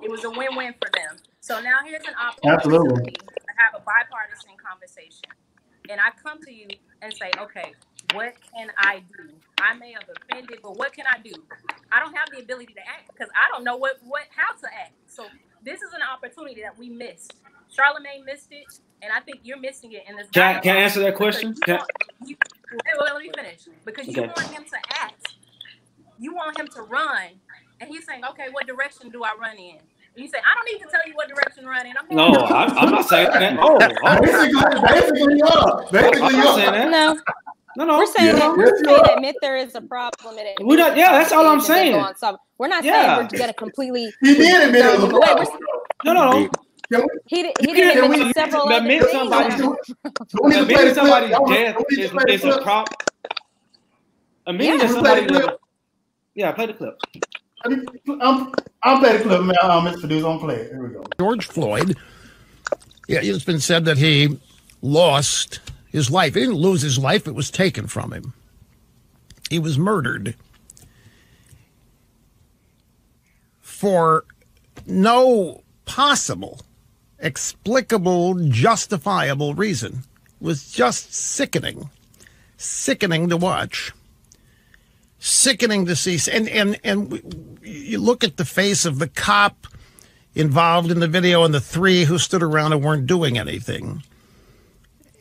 It was a win-win for them. So now here's an opportunity to have a bipartisan conversation. And I come to you and say, okay, what can I do? I may have offended, but what can I do? I don't have the ability to act because I don't know how to act. So this is an opportunity that we missed. Charlemagne missed it, and I think you're missing it in this. Can I answer that question? Let me finish. Because you want him to act. You want him to run. And he's saying, okay, what direction do I run in? And you say, I don't need to tell you what direction to run in. I'm not saying that. Basically, you are. Saying that. No. We're saying to admit there is a problem. That's all I'm saying. We're not saying we're going to completely. He did admit it was a problem. No. He didn't admit several other things. Admitting somebody's death is a problem. Admitting somebody. Yeah, play the clip. I'll play the clip, man. Mr. Producer, I'm playing it. Here we go. George Floyd. Yeah, it's been said that he lost his life. He didn't lose his life. It was taken from him. He was murdered for no possible, explicable, justifiable reason. It was just sickening to watch. Sickening to see, and you look at the face of the cop involved in the video and the three who stood around and weren't doing anything,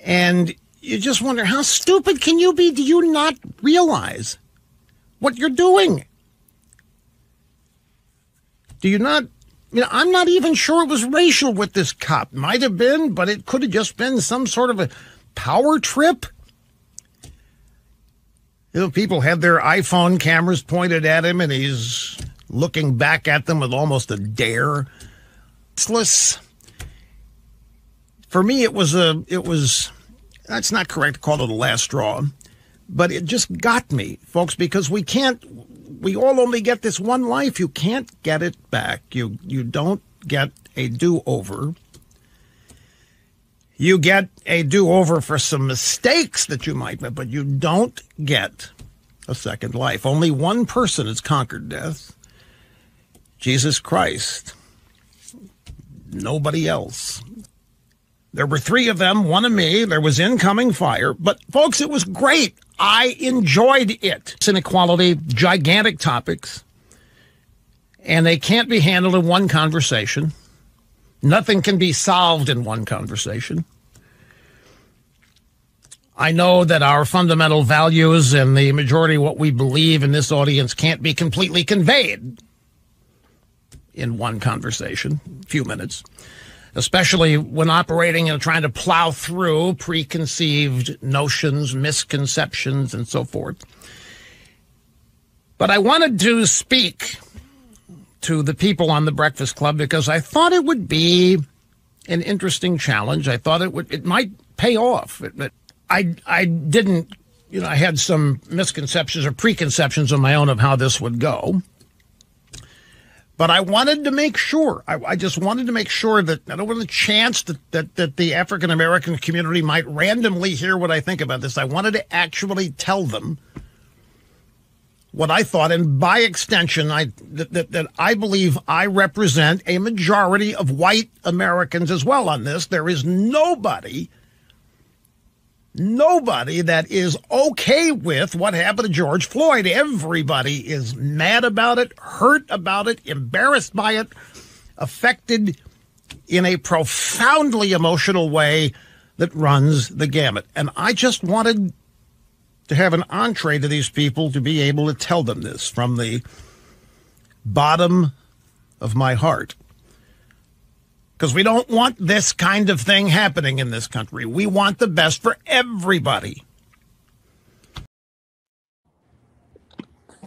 and you just wonder, how stupid can you be? Do you not realize what you're doing? Do you not? I'm not even sure it was racial with this cop. Might have been, but it could have just been some sort of a power trip. People had their iPhone cameras pointed at him, and he's looking back at them with almost a dare. For me, it was, that's not correct to call it a last straw, but it just got me, folks, because we all only get this one life. You can't get it back. You don't get a do-over. You get a do-over for some mistakes that you might make, but you don't get a second life. Only one person has conquered death. Jesus Christ. Nobody else. There were three of them, one of me. There was incoming fire. But, folks, it was great. I enjoyed it. Inequality, gigantic topics. And they can't be handled in one conversation. Nothing can be solved in one conversation. I know that our fundamental values and the majority of what we believe in this audience can't be completely conveyed in one conversation, a few minutes, especially when operating and trying to plow through preconceived notions, misconceptions, and so forth. But I wanted to speak to the people on the Breakfast Club because I thought it would be an interesting challenge. I thought it might pay off. I didn't, I had some misconceptions or preconceptions of my own of how this would go. But I wanted to make sure, I just wanted to make sure that I don't want a chance that the African-American community might randomly hear what I think about this. I wanted to actually tell them what I thought, and by extension, that I believe I represent a majority of white Americans as well on this. There is nobody that is okay with what happened to George Floyd. Everybody is mad about it, hurt about it, embarrassed by it, affected in a profoundly emotional way that runs the gamut. And I just wanted to have an entree to these people to be able to tell them this from the bottom of my heart. Because we don't want this kind of thing happening in this country. We want the best for everybody.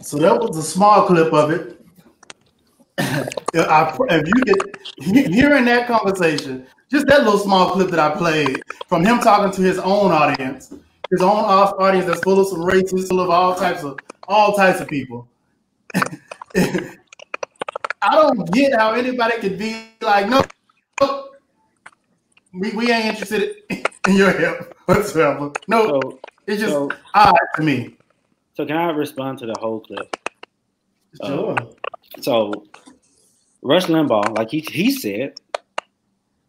So that was a small clip of it. if you could hear in that conversation, just that little small clip that I played from him talking to his own audience that's full of some racists, full of all types of people. I don't get how anybody could be like, no, we ain't interested in your help whatsoever. No, it's just odd to me. So can I respond to the whole clip? Sure. So Rush Limbaugh, like he said,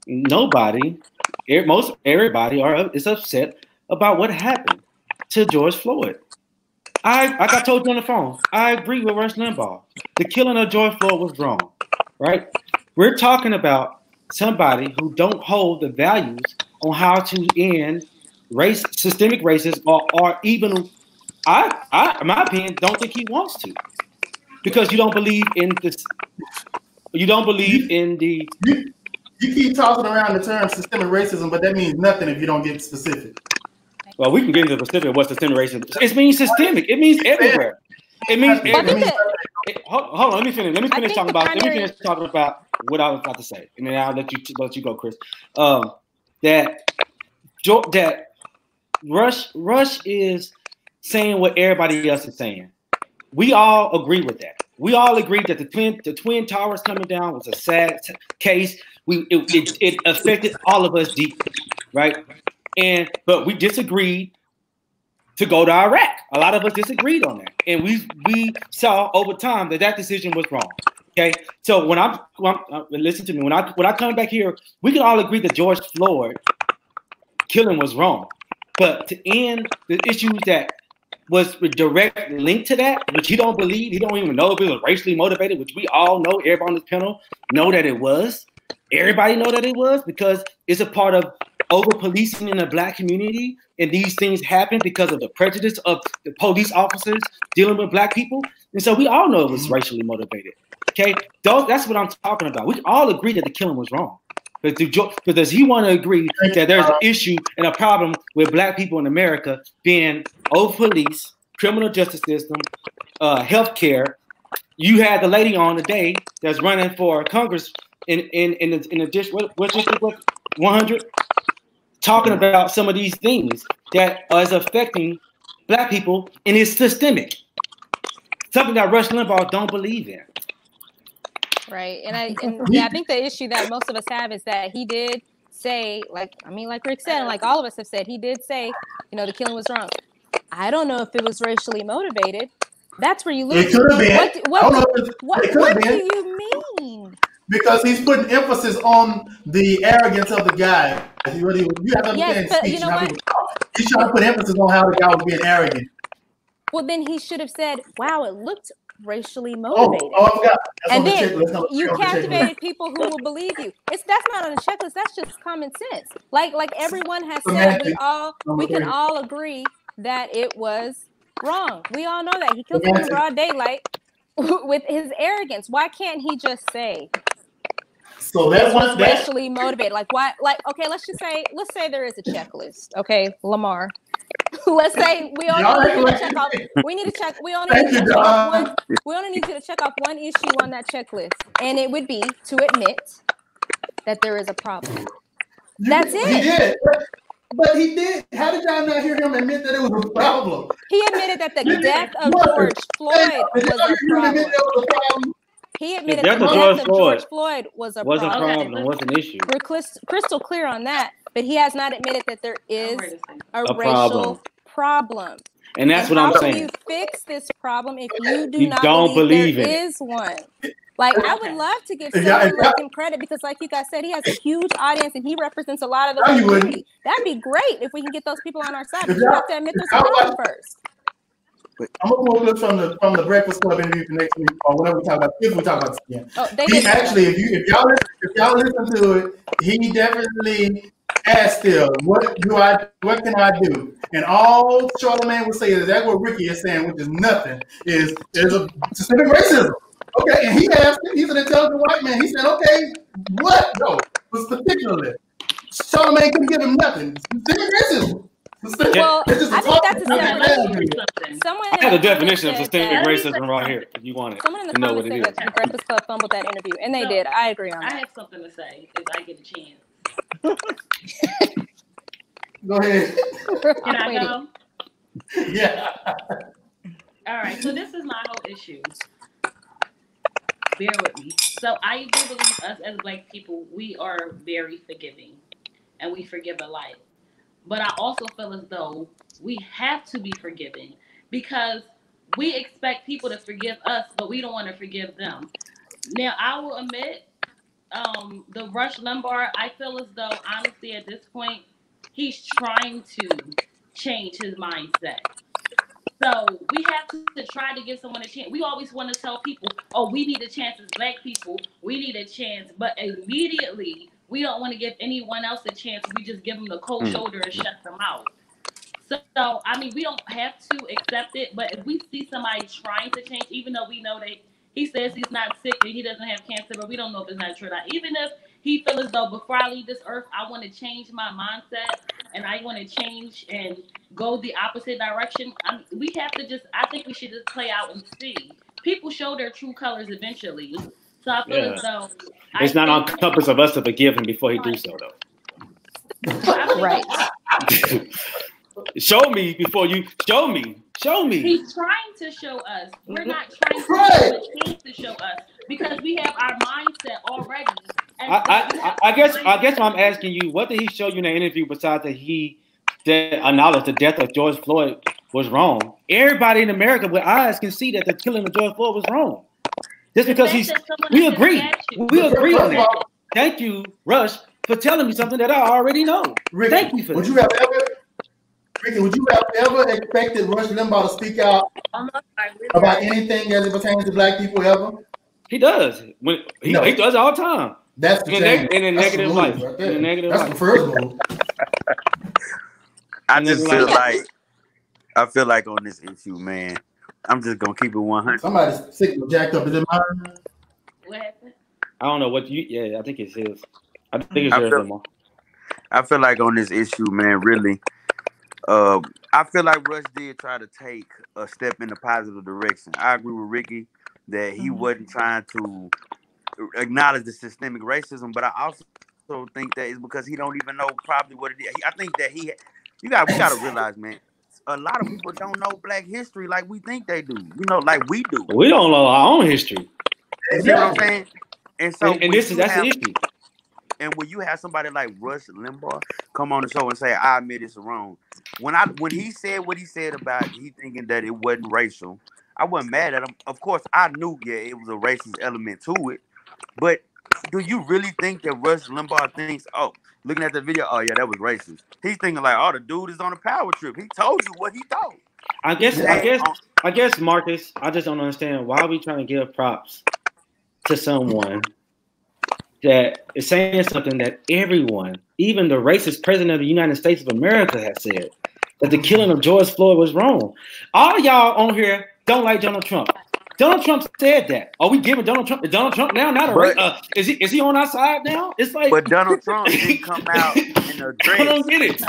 everybody is upset about what happened to George Floyd. I told you on the phone, I agree with Rush Limbaugh. The killing of George Floyd was wrong, right? We're talking about somebody who don't hold the values on how to end systemic racism, or even, in my opinion, don't think he wants to, because you don't believe in this. You don't believe in the. You keep tossing around the term systemic racism, but that means nothing if you don't get specific. Well, we can get into the specific of what systemic racism is. It means systemic. It means everywhere. It means everywhere. Hold on, let me finish. Let me finish talking about what I was about to say, and then I'll let you go, Chris. That Rush is saying what everybody else is saying. We all agree with that. We all agree that the twin towers coming down was a sad case. It affected all of us deeply, right? But we disagreed to go to Iraq. A lot of us disagreed on that, and we saw over time that decision was wrong. Okay, so when listen to me, when I come back here, we can all agree that George Floyd killing was wrong, but to end the issues that was direct link to that, which he don't even know if it was racially motivated, which we all know, everybody on this panel know that it was. Everybody know that it was, because it's a part of over-policing in the Black community, and these things happen because of the prejudice of the police officers dealing with Black people. And so we all know it was racially motivated. Okay, that's what I'm talking about. We all agree that the killing was wrong. But does he want to agree that there's an issue and a problem with Black people in America being over-police, criminal justice system, healthcare? You had the lady on today that's running for Congress in the district, what district was 100, talking about some of these things that is affecting Black people, and it's systemic. Something that Rush Limbaugh don't believe in. Right. And I think the issue that most of us have is that he did say, like Rick said, and like all of us have said, he did say, the killing was wrong. I don't know if it was racially motivated. That's where you lose. It could have been. What do you mean? Because he's putting emphasis on the arrogance of the guy. You have to understand speech and how people talk. He's trying to put emphasis on how the guy was being arrogant. Well, then he should have said, wow, it looked racially motivated. I forgot. And then you captivated people who will believe you. That's not on the checklist. That's just common sense. Like everyone has said, we can all agree that it was wrong. We all know that he killed him in broad daylight with his arrogance. Why can't he just say? So that was racially motivated. Like why? Like okay, let's say there is a checklist. Okay, Lamar. Let's say we only need to check off. We need to check. We only need to check off one. We only need you to check off one issue on that checklist, and it would be to admit that there is a problem. That's it. He did. But he did. How did y'all not hear him admit that it was a problem? He admitted that the death of George Floyd was a problem. He admitted that the death of George Floyd was a problem. Was an issue. We're crystal clear on that, but he has not admitted that there is a racial problem. And that's what I'm saying. How do you fix this problem if you do not believe there is one? Like, I would love to give someone like him credit because, like you guys said, he has a huge audience and he represents a lot of the community. That'd be great if we can get those people on our side. But you have to admit there's a problem first. I'm gonna pull this from the Breakfast Club interview for next week or whenever we talk about if we talk about this again. If y'all listen to it, he definitely asked them, what can I do? And all Charlamagne would say is that what Ricky is saying, which is nothing, is there's a systemic racism. Okay, and he asked him, he's an intelligent white man. He said, okay, what? No, was particularly. Charlamagne couldn't give him nothing. Systemic racism. Well, It's just a I think that's a topic. separate. Someone I in have the a definition of comments systemic said racism right here. If you want it, someone in the to know what comments it said is. that the Breakfast Club fumbled that interview, and they did. I agree on I that. have something to say if I get a chance. Go ahead. Can I go? Yeah. All right. So this is my whole issue. Bear with me. So I do believe us as Black people, we are very forgiving, and we forgive a lot. But I also feel as though we have to be forgiving because we expect people to forgive us, but we don't want to forgive them. Now, I will admit, the Rush Limbaugh, I feel as though, honestly, at this point, he's trying to change his mindset. So we have to try to give someone a chance. We always want to tell people, oh, we need a chance as Black people. We need a chance. But immediately, we don't want to give anyone else a chance. We just give them the cold shoulder and shut them out. So, I mean, we don't have to accept it, but if we see somebody trying to change, even though we know that he says he's not sick and he doesn't have cancer, but we don't know if it's not true or not. Even if he feels as though before I leave this earth, I want to change my mindset and I want to change and go the opposite direction, we have to just, I think we should just play out and see. People show their true colors eventually. So I feel as though it's not on purpose of us to forgive him before he do so, though. Right. Show me before you show me. Show me. He's trying to show us. We're not trying to show a chance to show us because we have our mindset already. And I guess what I'm asking you, what did he show you in the interview besides that he acknowledged the death of George Floyd was wrong? Everybody in America with eyes can see that the killing of George Floyd was wrong. Just because we agree on that. Thank you, Rush, for telling me something that I already know. Ricky, thank you for would that. Would you have ever expected Rush Limbaugh to speak out about anything as it pertains to Black people ever? He does. He does all the time. That's the in a negative light. Right there. That's the first move. I feel like on this issue, man, I'm just gonna keep it 100. Somebody's signal jacked up. Is it mine? What happened? I don't know what you. Yeah, I think it's his. I think it's yours, Lamar. I feel like on this issue, man, really. I feel like Rush did try to take a step in the positive direction. I agree with Ricky that he wasn't trying to acknowledge the systemic racism, but I also think that it's because he don't even know probably what it is. I think that we got to realize, man, a lot of people don't know Black history like we think they do. You know, like we do. We don't know our own history. You know what I'm saying? And so, that's the issue. And when you have somebody like Rush Limbaugh come on the show and say, "I admit it's wrong," when he said what he said about he thinking that it wasn't racial, I wasn't mad at him. Of course, I knew it was a racist element to it. But do you really think that Rush Limbaugh thinks, oh, looking at the video, oh yeah, that was racist? He's thinking like, oh, the dude is on a power trip. He told you what he thought. I guess, Marcus, I just don't understand why are we trying to give props to someone that is saying something that everyone, even the racist president of the United States of America, has said, that the killing of George Floyd was wrong. All y'all on here don't like Donald Trump. Donald Trump said that. Are we giving Donald Trump now? Is he on our side now? It's like, but Donald Trump didn't come out in a dress. I don't get it.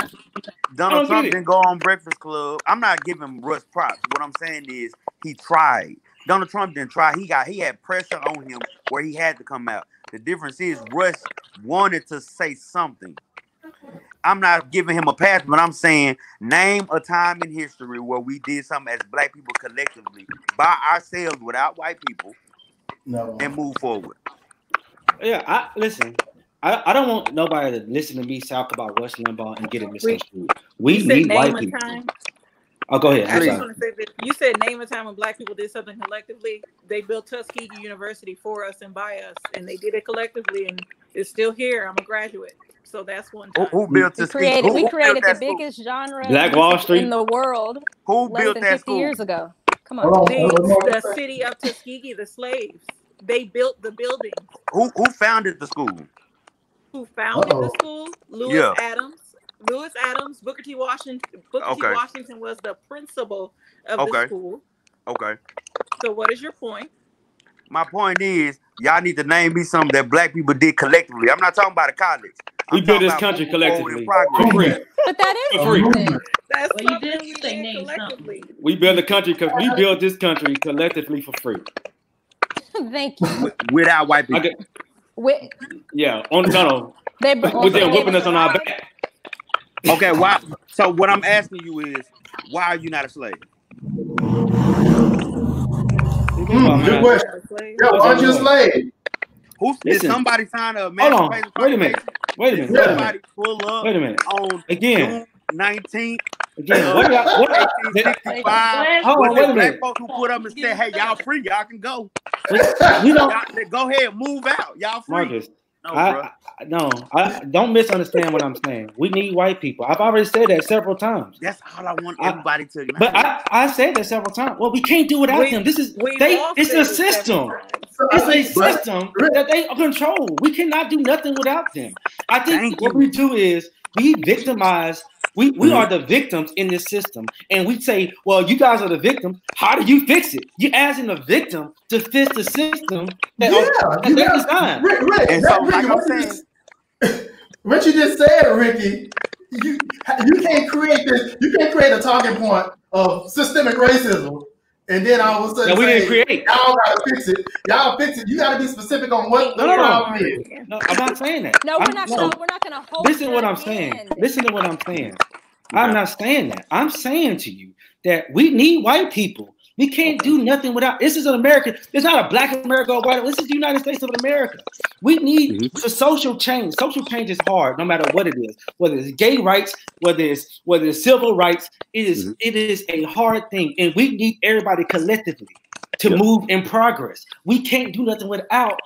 Donald Trump didn't go on Breakfast Club. I'm not giving Rush props. What I'm saying is he tried. Donald Trump didn't try. He had pressure on him where he had to come out. The difference is Rush wanted to say something. I'm not giving him a pass, but I'm saying name a time in history where we did something as Black people collectively by ourselves without white people and move forward. Yeah, listen. I don't want nobody to listen to me talk about Rush Limbaugh and get it misconstrued. We need white people. Oh, go ahead. I just want to say that you said name a time when Black people did something collectively. They built Tuskegee University for us and by us, and they did it collectively, and it's still here. I'm a graduate, so that's one time. Who built Tuskegee? We created the biggest genre Black Wall Street in the world. Who less built than that 50 school? years ago? Come on, the city of Tuskegee, the slaves. They built the buildings. Who founded the school? Who founded the school? Lewis Adams, Booker T. Washington. Booker T. Washington was the principal of the school. Okay. So what is your point? My point is, y'all need to name me something that Black people did collectively. I'm not talking about a college. We built this country collectively. But that is something. That's Well, you something did we say did name collectively. something. We build the country because we build this country collectively for free. Thank you. Without white people. With, No. they With them whipping us on our back. Okay, why? So what I'm asking you is, why are you not a slave? Good question. Yeah, why aren't you a slave? Did somebody sign a Hold on. Emancipation Wait a minute. Proclamation? Wait a Did minute. somebody pull up Wait a minute. on Again. June 19th? Again, what 1865? Hold on, Was wait it a black minute. folks who put up and said, "Hey, y'all free, y'all can go. We don't. Y'all, go ahead, move out, y'all free." Marcus, No, I don't misunderstand what I'm saying. We need white people. I've already said that several times. That's all I want everybody to know. But I said that several times. Well, we can't do without them. This is it's a system. It's a system that they control. We cannot do nothing without them. I think what we do is we victimize. We are the victims in this system, and we say, "Well, you guys are the victims. How do you fix it?" You're asking the victim to fix the system that they designed. Rick, and so, like I'm saying, what you just said, Ricky, you can't create this. You can't create a talking point of systemic racism, and then all of a sudden we didn't create. Y'all gotta fix it. Y'all fix it. You gotta be specific on what the problem is. No, I'm not saying that. No, we're not gonna hold. Listen to what I'm saying. Listen to what I'm saying. I'm not saying that. I'm saying to you that we need white people. We can't do nothing without. This is an American. It's not a black America or white. This is the United States of America. We need the social change. Social change is hard, no matter what it is. Whether it's gay rights, whether it's civil rights, it is a hard thing, and we need everybody collectively to move in progress. We can't do nothing without.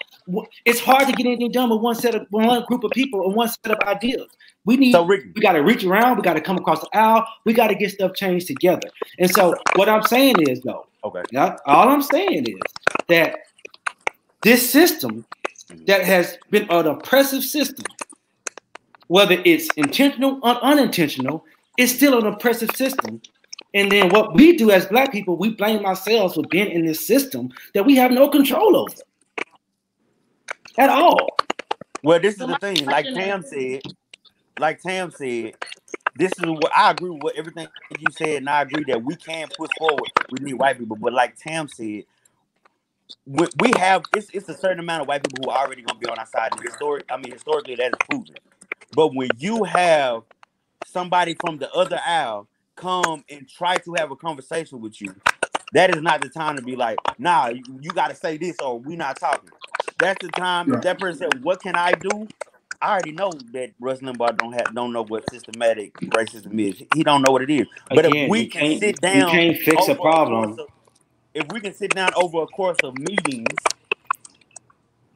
It's hard to get anything done with one group of people and one set of ideas. We got to reach around. We got to come across the aisle. We got to get stuff changed together. And so what I'm saying is, though, all I'm saying is that this system that has been an oppressive system, whether it's intentional or unintentional, is still an oppressive system. And then what we do as black people, we blame ourselves for being in this system that we have no control over at all. Well, this is the thing. Like Tam said, this is what I agree with everything you said, and I agree that we can push forward. We need white people, but like Tam said, we have it's a certain amount of white people who are already gonna be on our side. And historically, that is proven. But when you have somebody from the other aisle come and try to have a conversation with you, that is not the time to be like, nah, you got to say this or we not talking. That's the time. If that person said, "What can I do?" I already know that Rush Limbaugh don't know what systematic racism is. He don't know what it is. But if we can sit down, you can't fix a problem. If we can sit down over a course of meetings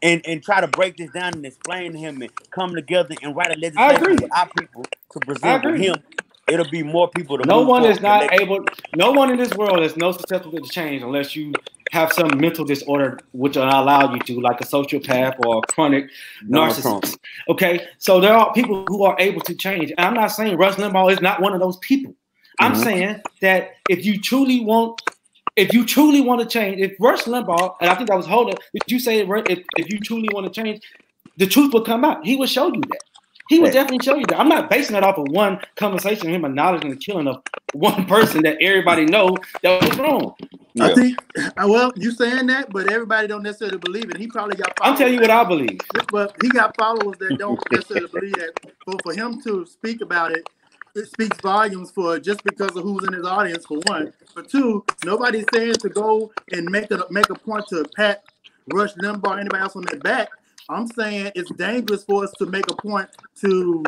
and try to break this down and explain to him and come together and write a legislation with our people to present with him, it'll be more people to No move one forward. is not able. No one in this world is susceptible to change unless you have some mental disorder which will allow you to, like a sociopath or a chronic narcissist. Okay, so there are people who are able to change. And I'm not saying Rush Limbaugh is not one of those people. I'm saying that if you truly want to change, if Rush Limbaugh, and I think that was Holder, did you say if you truly want to change, the truth will come out. He will show you that. He would definitely show you that. I'm not basing that off of one conversation of him acknowledging the killing of one person that everybody know that was wrong. Yeah. I think, well, you saying that, but everybody don't necessarily believe it. He probably got followers. I'm telling you what I believe. But he got followers that don't necessarily believe that. But for him to speak about it, it speaks volumes for just because of who's in his audience, for one. For two, nobody's saying to go and make a point to pat Rush Limbaugh, anybody else on their back. I'm saying it's dangerous for us to make a point to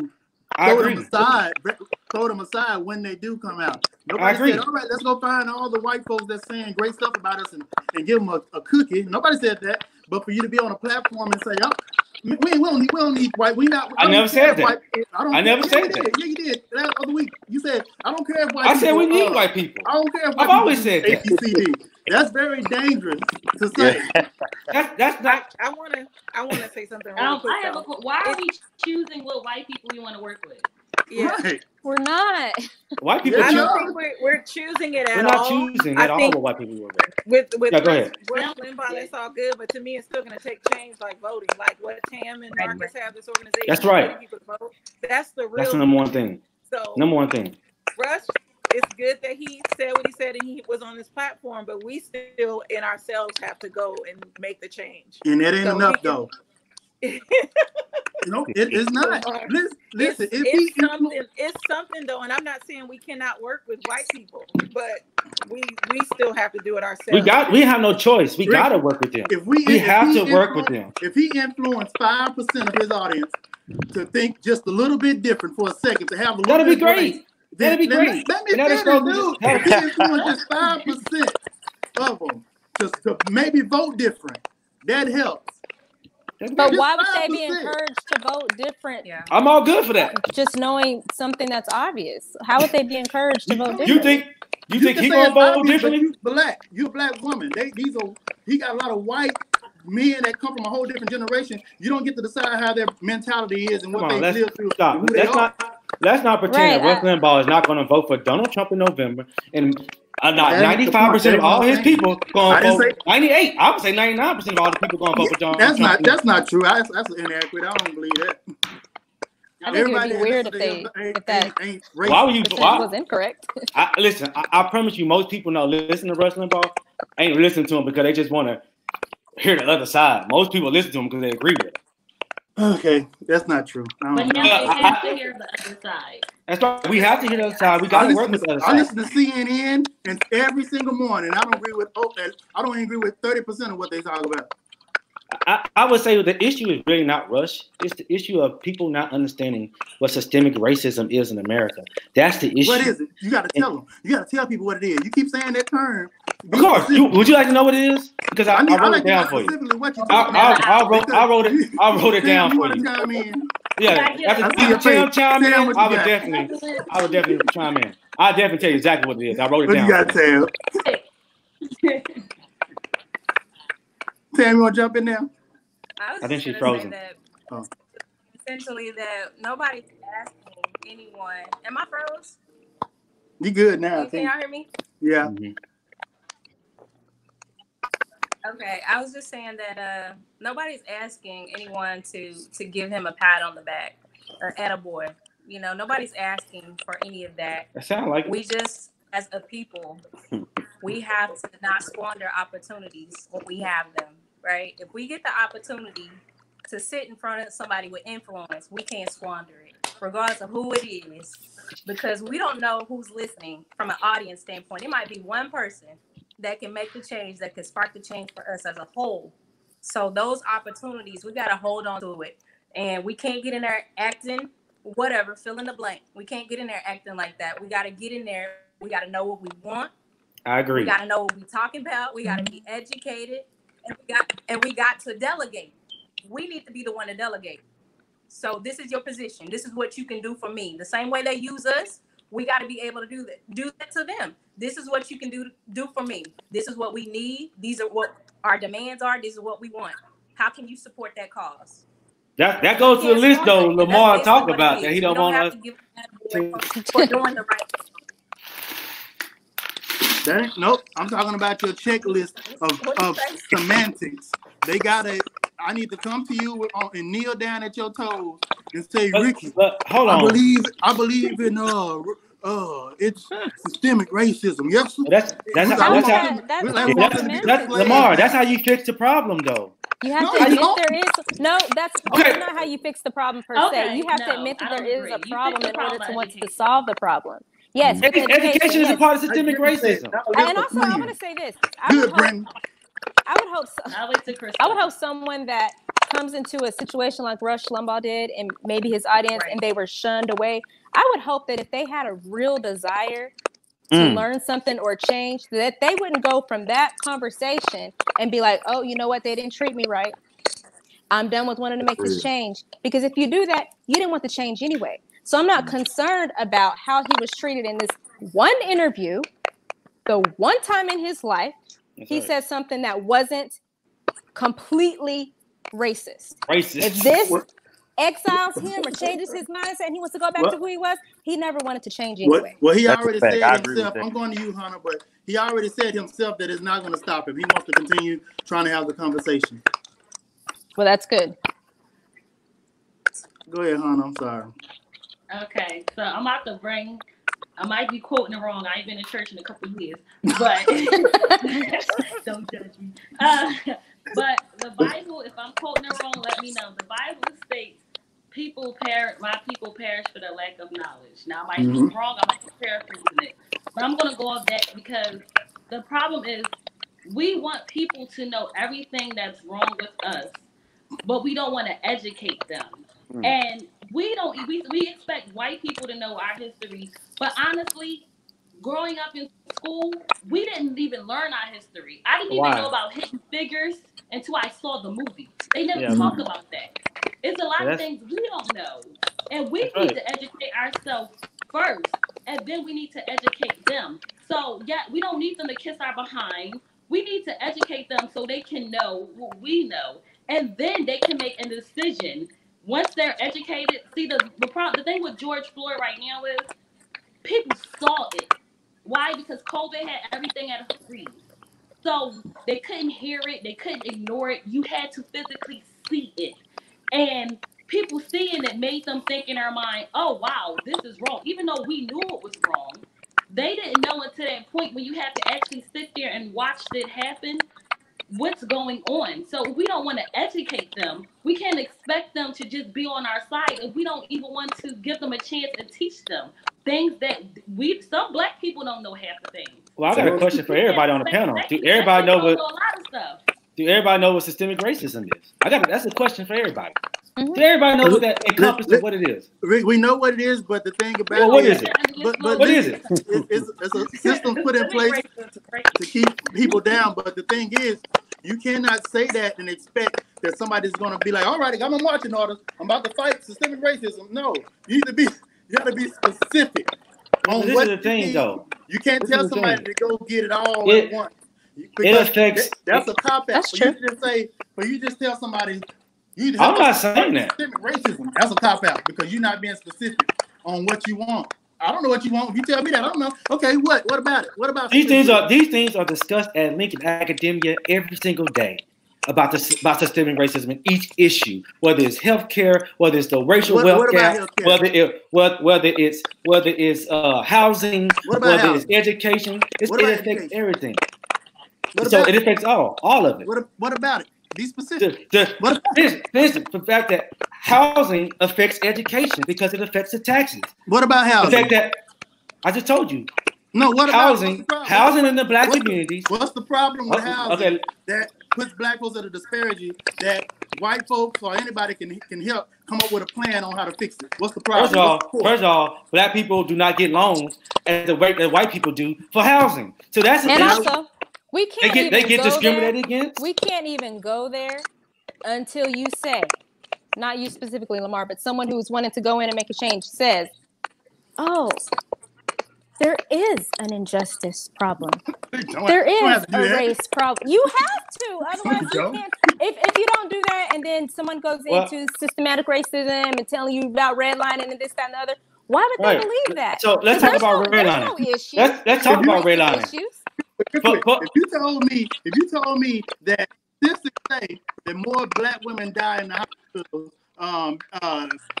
throw them aside when they do come out. Nobody said, all right, let's go find all the white folks that's saying great stuff about us and give them a cookie. Nobody said that. But for you to be on a platform and say, we don't need white. I never said that. I never said that. Yeah, you did. That other week, you said, I don't care if white people. I said we need white people. I don't care if white I've always said that. ABCD. That's very dangerous to say. That's not. I want to say something. Why are we choosing what white people we want to work with? Yeah. Right. We're not. White people. I don't think we're choosing it at all. We're not choosing at all what white people work with. With go ahead. Limbaugh, that's all good, but to me, it's still going to take change, like voting, like what Tam and Marcus have this organization. That's right. People to vote. That's the real. That's the number one thing. So number one thing. Rush, it's good that he said what he said and he was on this platform, but we still in ourselves have to go and make the change. And that ain't So enough, though. No, it's not. Listen, it's something though, and I'm not saying we cannot work with white people, but we still have to do it ourselves. We have no choice. We got to work with them. We have to work with them. If he influenced 5% of his audience to think just a little bit different for a second, to have a little that'd be bit of great. That'd be great. Let me finish, dude. If he influenced just 5% of them to maybe vote different, that helps. But why would they be encouraged to vote different? Yeah. I'm all good for that. Just knowing something that's obvious. How would they be encouraged to vote different? You think he gonna vote differently? You're a black woman. He got a lot of white men that come from a whole different generation. You don't get to decide how their mentality is and what they live through. Stop. Let's not pretend that Rush Limbaugh is not going to vote for Donald Trump in November, and not 95% of all his people going to vote. 98. I would say 99% of all the people going to vote for Donald Trump. That's not true. That's inaccurate. I don't believe that. I think it would be weird if that was incorrect. Listen, I promise you, most people know listen to Rush Limbaugh ain't listening to him because they just want to hear the other side. Most people listen to him because they agree with it. Okay, that's not true. But now they have to hear the other side. That's right. We have to hear the other side. We got to work with the other side. I listen to CNN and every single morning. I don't agree with 30% of what they talk about. I would say the issue is really not Rush. It's the issue of people not understanding what systemic racism is in America. That's the issue. What is it? You got to tell them. You got to tell people what it is. You keep saying that term. Of course. Would you like to know what it is? Because I wrote it down for you. I wrote it down for you. Yeah. After Tim chime in, I would definitely chime in. I'll definitely tell you exactly what it is. I wrote it down. What you got to tell? Tam, you want to jump in now? I think she's frozen. Essentially, that nobody's asking anyone. Am I froze? You good now? Can y'all hear me? Yeah. Mm-hmm. Okay, I was just saying that nobody's asking anyone to give him a pat on the back or attaboy. You know, nobody's asking for any of that. That sounds like we just, as a people, we have to not squander opportunities when we have them. Right? If we get the opportunity to sit in front of somebody with influence, we can't squander it, regardless of who it is, because we don't know who's listening from an audience standpoint. It might be one person that can make the change, that can spark the change for us as a whole. So those opportunities, we got to hold on to it. And we can't get in there acting whatever, fill in the blank. We can't get in there acting like that. We got to get in there. We got to know what we want. I agree. We got to know what we're talking about. We got to be educated. And we got to delegate. We need to be the one to delegate. So this is your position. This is what you can do for me. The same way they use us, we got to be able to do that to them. This is what you can do for me. This is what we need. These are what our demands are. This is what we want. How can you support that cause? That goes to the list though. Lamar talked about that he don't want us for doing the right thing. Nope. I'm talking about your checklist of semantics. They gotta. I need to come to you and kneel down at your toes and say, Ricky, hold on. I believe in it's systemic racism. Yes. That's Lamar. That's how you fix the problem, though. You have to admit there is that's not how you fix the problem per se. You have to admit that there is a problem in order to want to solve the problem. Yes, education is a part of systemic racism. And also, I want to say this. I would hope someone that comes into a situation like Rush Limbaugh did, and maybe his audience, and they were shunned away. I would hope that if they had a real desire to learn something or change, that they wouldn't go from that conversation and be like, oh, you know what? They didn't treat me right. I'm done with wanting to make this change. Because if you do that, you didn't want the change anyway. So I'm not concerned about how he was treated in this one interview. The one time in his life, he said something that wasn't completely racist. If this exiles him or changes his mindset and he wants to go back to who he was, he never wanted to change anyway. Well, he already said himself, I'm going to you, Hunter, but he already said himself that it's not going to stop him. He wants to continue trying to have the conversation. Well, that's good. Go ahead, Hunter. I'm sorry. Okay, so I'm about to bring I might be quoting it wrong. I ain't been in church in a couple of years, but don't judge me. But the Bible, if I'm quoting it wrong, let me know. The Bible states, my people perish for the lack of knowledge. Now, I might be wrong. I might be paraphrasing it, but I'm gonna go off that because the problem is we want people to know everything that's wrong with us, but we don't want to educate them. And we expect white people to know our history, but honestly, growing up in school, we didn't even learn our history. I didn't even know about Hidden Figures until I saw the movie. They never talk about that. It's a lot of things we don't know, and we need to educate ourselves first, and then we need to educate them. So yeah, we don't need them to kiss our behind. We need to educate them so they can know what we know, and then they can make a decision. Once they're educated, see the thing with George Floyd right now is people saw it. Why? Because COVID had everything at a freeze. So they couldn't hear it, they couldn't ignore it. You had to physically see it. And people seeing it made them think in their mind, oh wow, this is wrong. Even though we knew it was wrong, they didn't know until that point when you have to actually sit there and watch it happen. What's going on? So we don't want to educate them. We can't expect them to just be on our side if we don't even want to give them a chance and teach them things that some black people don't know half the things. Well, I got a question for everybody on the panel. Do everybody know what? A lot of stuff. Do everybody know what systemic racism is? That's a question for everybody. Do everybody know what that encompasses? What it is? We know what it is, but the thing about what is it? But what is it? It's a system put in place to keep people down. But the thing is, you cannot say that and expect that somebody's going to be like, all right, I got my marching orders. I'm about to fight systemic racism. No, you got to be specific. On this what is the thing, though. You can't tell somebody to go get it all at once. It affects. That's a cop out. For you just tell somebody. I'm not saying that. Systemic racism. That's a cop out because you're not being specific on what you want. I don't know what you want. If you tell me that, I don't know. Okay, what? What about it? What about these things are discussed at Lincoln Academia every single day about systemic racism in each issue, whether it's healthcare, whether it's the racial wealth gap, whether it's housing, whether it's education. It affects everything. It affects all of it. What about it? Be specific. The fact that housing affects education because it affects the taxes. What about housing? The fact that I just told you. No, what housing? About housing in the black communities. What's the problem with housing that puts black folks at a disparity that white folks or anybody can help come up with a plan on how to fix it? What's the problem? First of all, black people do not get loans at the rate that white people do for housing. So that's also. We can't they get discriminated against. We can't even go there until you say, not you specifically, Lamar, but someone who's wanting to go in and make a change says, oh, there is an injustice problem. There is a race problem. You have to. Otherwise, you can't. If you don't do that and then someone goes into systematic racism and telling you about redlining and this, that, and the other, why would they believe that? So let's talk about redlining. Let's talk about redlining. If you told me that statistics say that more black women die in the hospital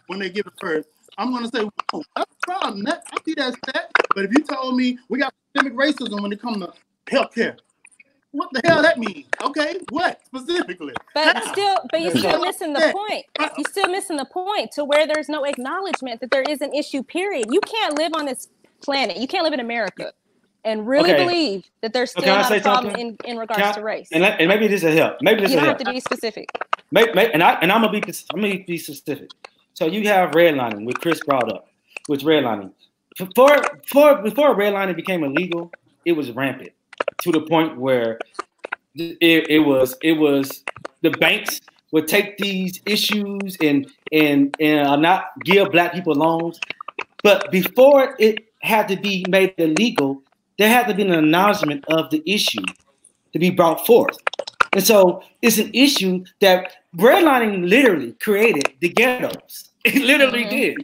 when they give birth, I'm going to say, whoa, that's a problem. I see that stat. But if you told me we got systemic racism when it comes to healthcare, what the hell that mean? Okay, what specifically? But you're still missing the point. You're still missing the point to where there's no acknowledgement that there is an issue, period. You can't live on this planet. You can't live in America and really believe that there's still not a problem in regards to race. And maybe this will help. Maybe this you will don't help. have to be specific. And I'm gonna be specific. So you have redlining, which Chris brought up, which redlining. Before redlining became illegal, it was rampant to the point where it was the banks would take these issues and not give black people loans. But before it had to be made illegal, there had to be an acknowledgement of the issue to be brought forth. And so it's an issue that redlining literally created the ghettos. It literally did.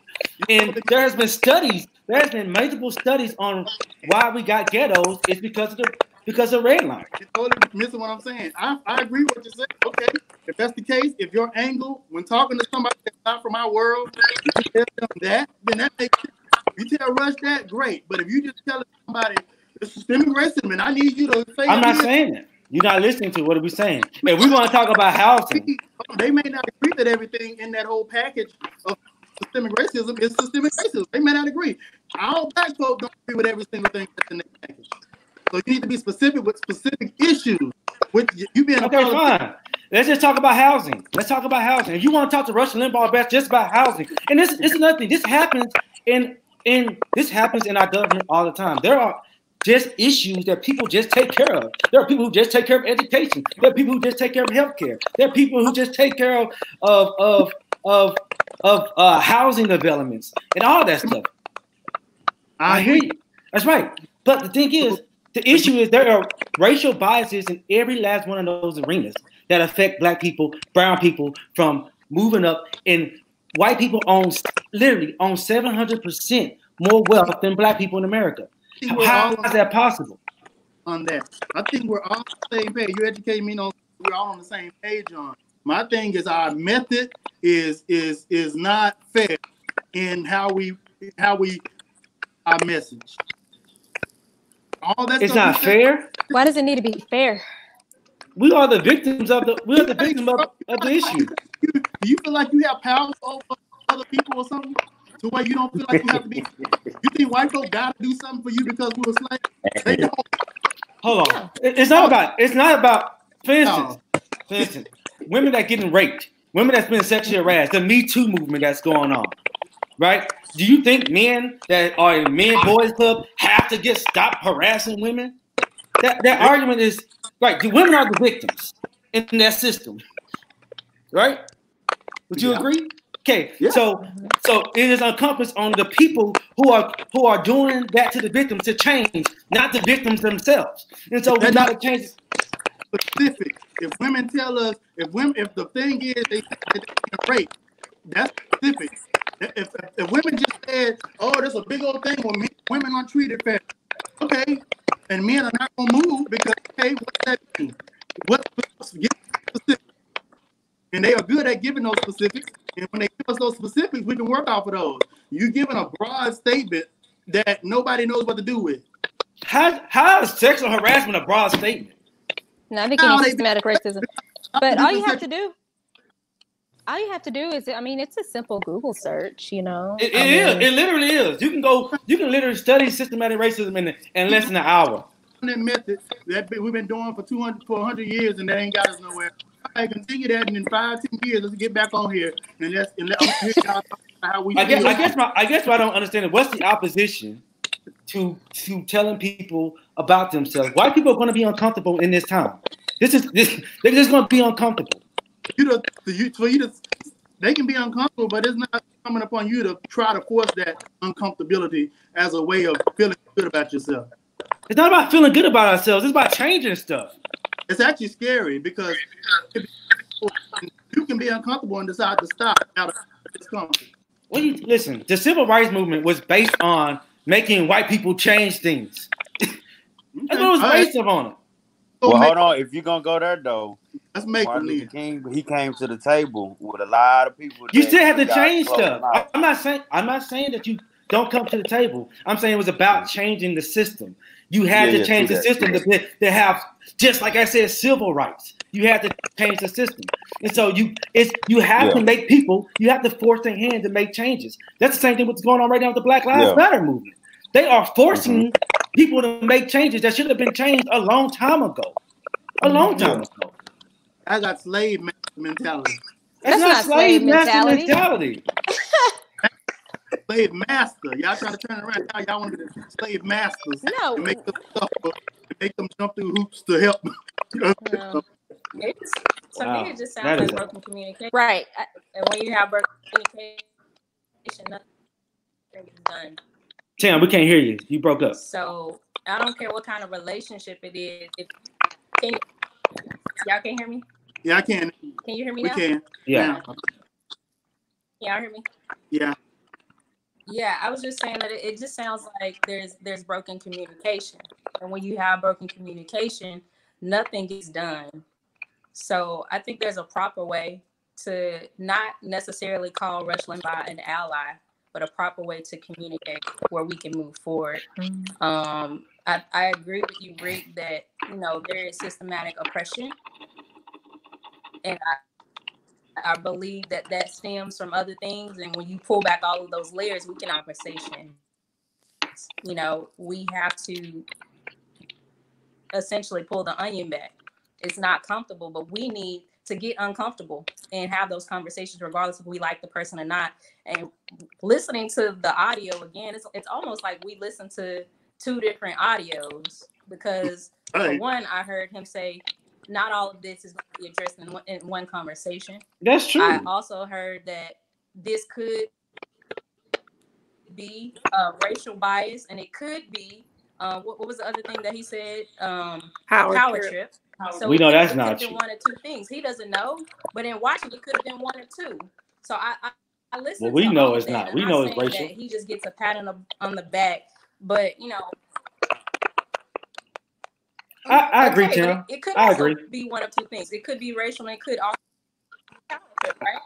And there has been multiple studies on why we got ghettos. It's because of redlining. You're totally missing what I'm saying. I agree with what you're saying. Okay, if that's the case, if your angle when talking to somebody that's not from our world, you tell them that, then that makes sense. You tell Rush that, great. But if you just tell somebody it's systemic racism, and I need you to say I'm not saying that. You're not listening to what are we saying. If we want to talk about housing, they may not agree that everything in that whole package of systemic racism is systemic racism. They may not agree. All black folks don't agree with every single thing that's in that package. So you need to be specific with specific issues. With you being okay, fine. Let's just talk about housing. Let's talk about housing. If you want to talk to Rush Limbaugh, that's just about housing. And this is another thing. This happens in our government all the time. There are just issues that people just take care of. There are people who just take care of education. There are people who just take care of healthcare. There are people who just take care of housing developments and all that stuff. I hear you. That's right. But the thing is, the issue is there are racial biases in every last one of those arenas that affect black people, brown people from moving up. And white people literally own 700% more wealth than black people in America. How is that possible? On that, I think we're all on the same page. You educate me on. We're all on the same page on. My thing is our method is not fair in how we our message. All that it's not fair. Why does it need to be fair? We are the victims of the the issue. Do you feel like you have power over other people or something? To where you don't feel like you have to be. You think white folks gotta do something for you because we were slaves? They don't. Hold on. It's not about. For instance, women that getting raped, women that's been sexually harassed, the Me Too movement that's going on, right? Do you think men that are in men boys club have to get stopped harassing women? That argument is right. The women are the victims in that system, right? Would you agree? Okay, so it is encompassed on the people who are doing that to the victims to change, not the victims themselves. And so we got to change. Specific. If women tell us, if the thing is they rape, that's specific. If women just said, "Oh, there's a big old thing where women aren't treated fair," okay, and men are not gonna move because what's that mean? What's specific? And they are good at giving those specifics. And when they give us those specifics, we can work off of those. You're giving a broad statement that nobody knows what to do with. How is sexual harassment a broad statement? No, I think it's systematic racism. But all you have to do is, it's a simple Google search, you know. It is. It literally is. You can literally study systematic racism in less than an hour. That method that we've been doing for 100 years, and that ain't got us nowhere. I continue that, and in 5-10 years, let's get back on here and let hear how we. I guess what I don't understand is what's the opposition to telling people about themselves. White people are going to be uncomfortable in this time. They're just going to be uncomfortable. They can be uncomfortable, but it's not coming upon you to try to force that uncomfortability as a way of feeling good about yourself. It's not about feeling good about ourselves. It's about changing stuff. It's actually scary because you can be uncomfortable and decide to stop out of discomfort. Well, listen, the civil rights movement was based on making white people change things. That's what it was based on. Well, hold on. If you're gonna go there, though, let's make Martin Luther King. He came to the table with a lot of people. You still have to change stuff. I'm not saying that you don't come to the table. I'm saying it was about changing the system. You had to change the system to have, just like I said, civil rights. You had to change the system, and so you have to make people. You have to force their hand to make changes. That's the same thing what's going on right now with the Black Lives Matter movement. They are forcing people to make changes that should have been changed a long time ago. A long time ago. I got slave mentality. That's not slave mentality. Slave master. Y'all trying to turn it around. Y'all want to be slave masters. No. And make them suffer, make them jump through hoops to help. To me, it just sounds like broken communication. Right. And when you have broken communication, nothing is done. Tam, we can't hear you. You broke up. So I don't care what kind of relationship it is. Y'all can hear me? Yeah, I can. Can you hear me now? We can. Yeah. Y'all hear me? Yeah. Yeah, I was just saying that it just sounds like there's broken communication. And when you have broken communication, nothing gets done. So I think there's a proper way to not necessarily call Rush Limbaugh an ally, but a proper way to communicate where we can move forward. I agree with you, Rick, that there is systematic oppression, and I believe that stems from other things. And when you pull back all of those layers, we can have a conversation. We have to essentially pull the onion back. It's not comfortable, but we need to get uncomfortable and have those conversations regardless if we like the person or not. And listening to the audio again, it's almost like we listen to two different audios, because for one, I heard him say not all of this is going to be addressed in one conversation. That's true. I also heard that this could be racial bias, and it could be what was the other thing that he said? Power trip. So we know that's it not could have true. been one or two things. He doesn't know, but in watching, it could have been one or two. So I listened. Well, we to know all it's of that, not. We and know I'm it's saying racial. that he just gets a pat on the back, but I agree, Tim. It could I also agree. be one of two things. It could be racial, and it could also be power trip, right?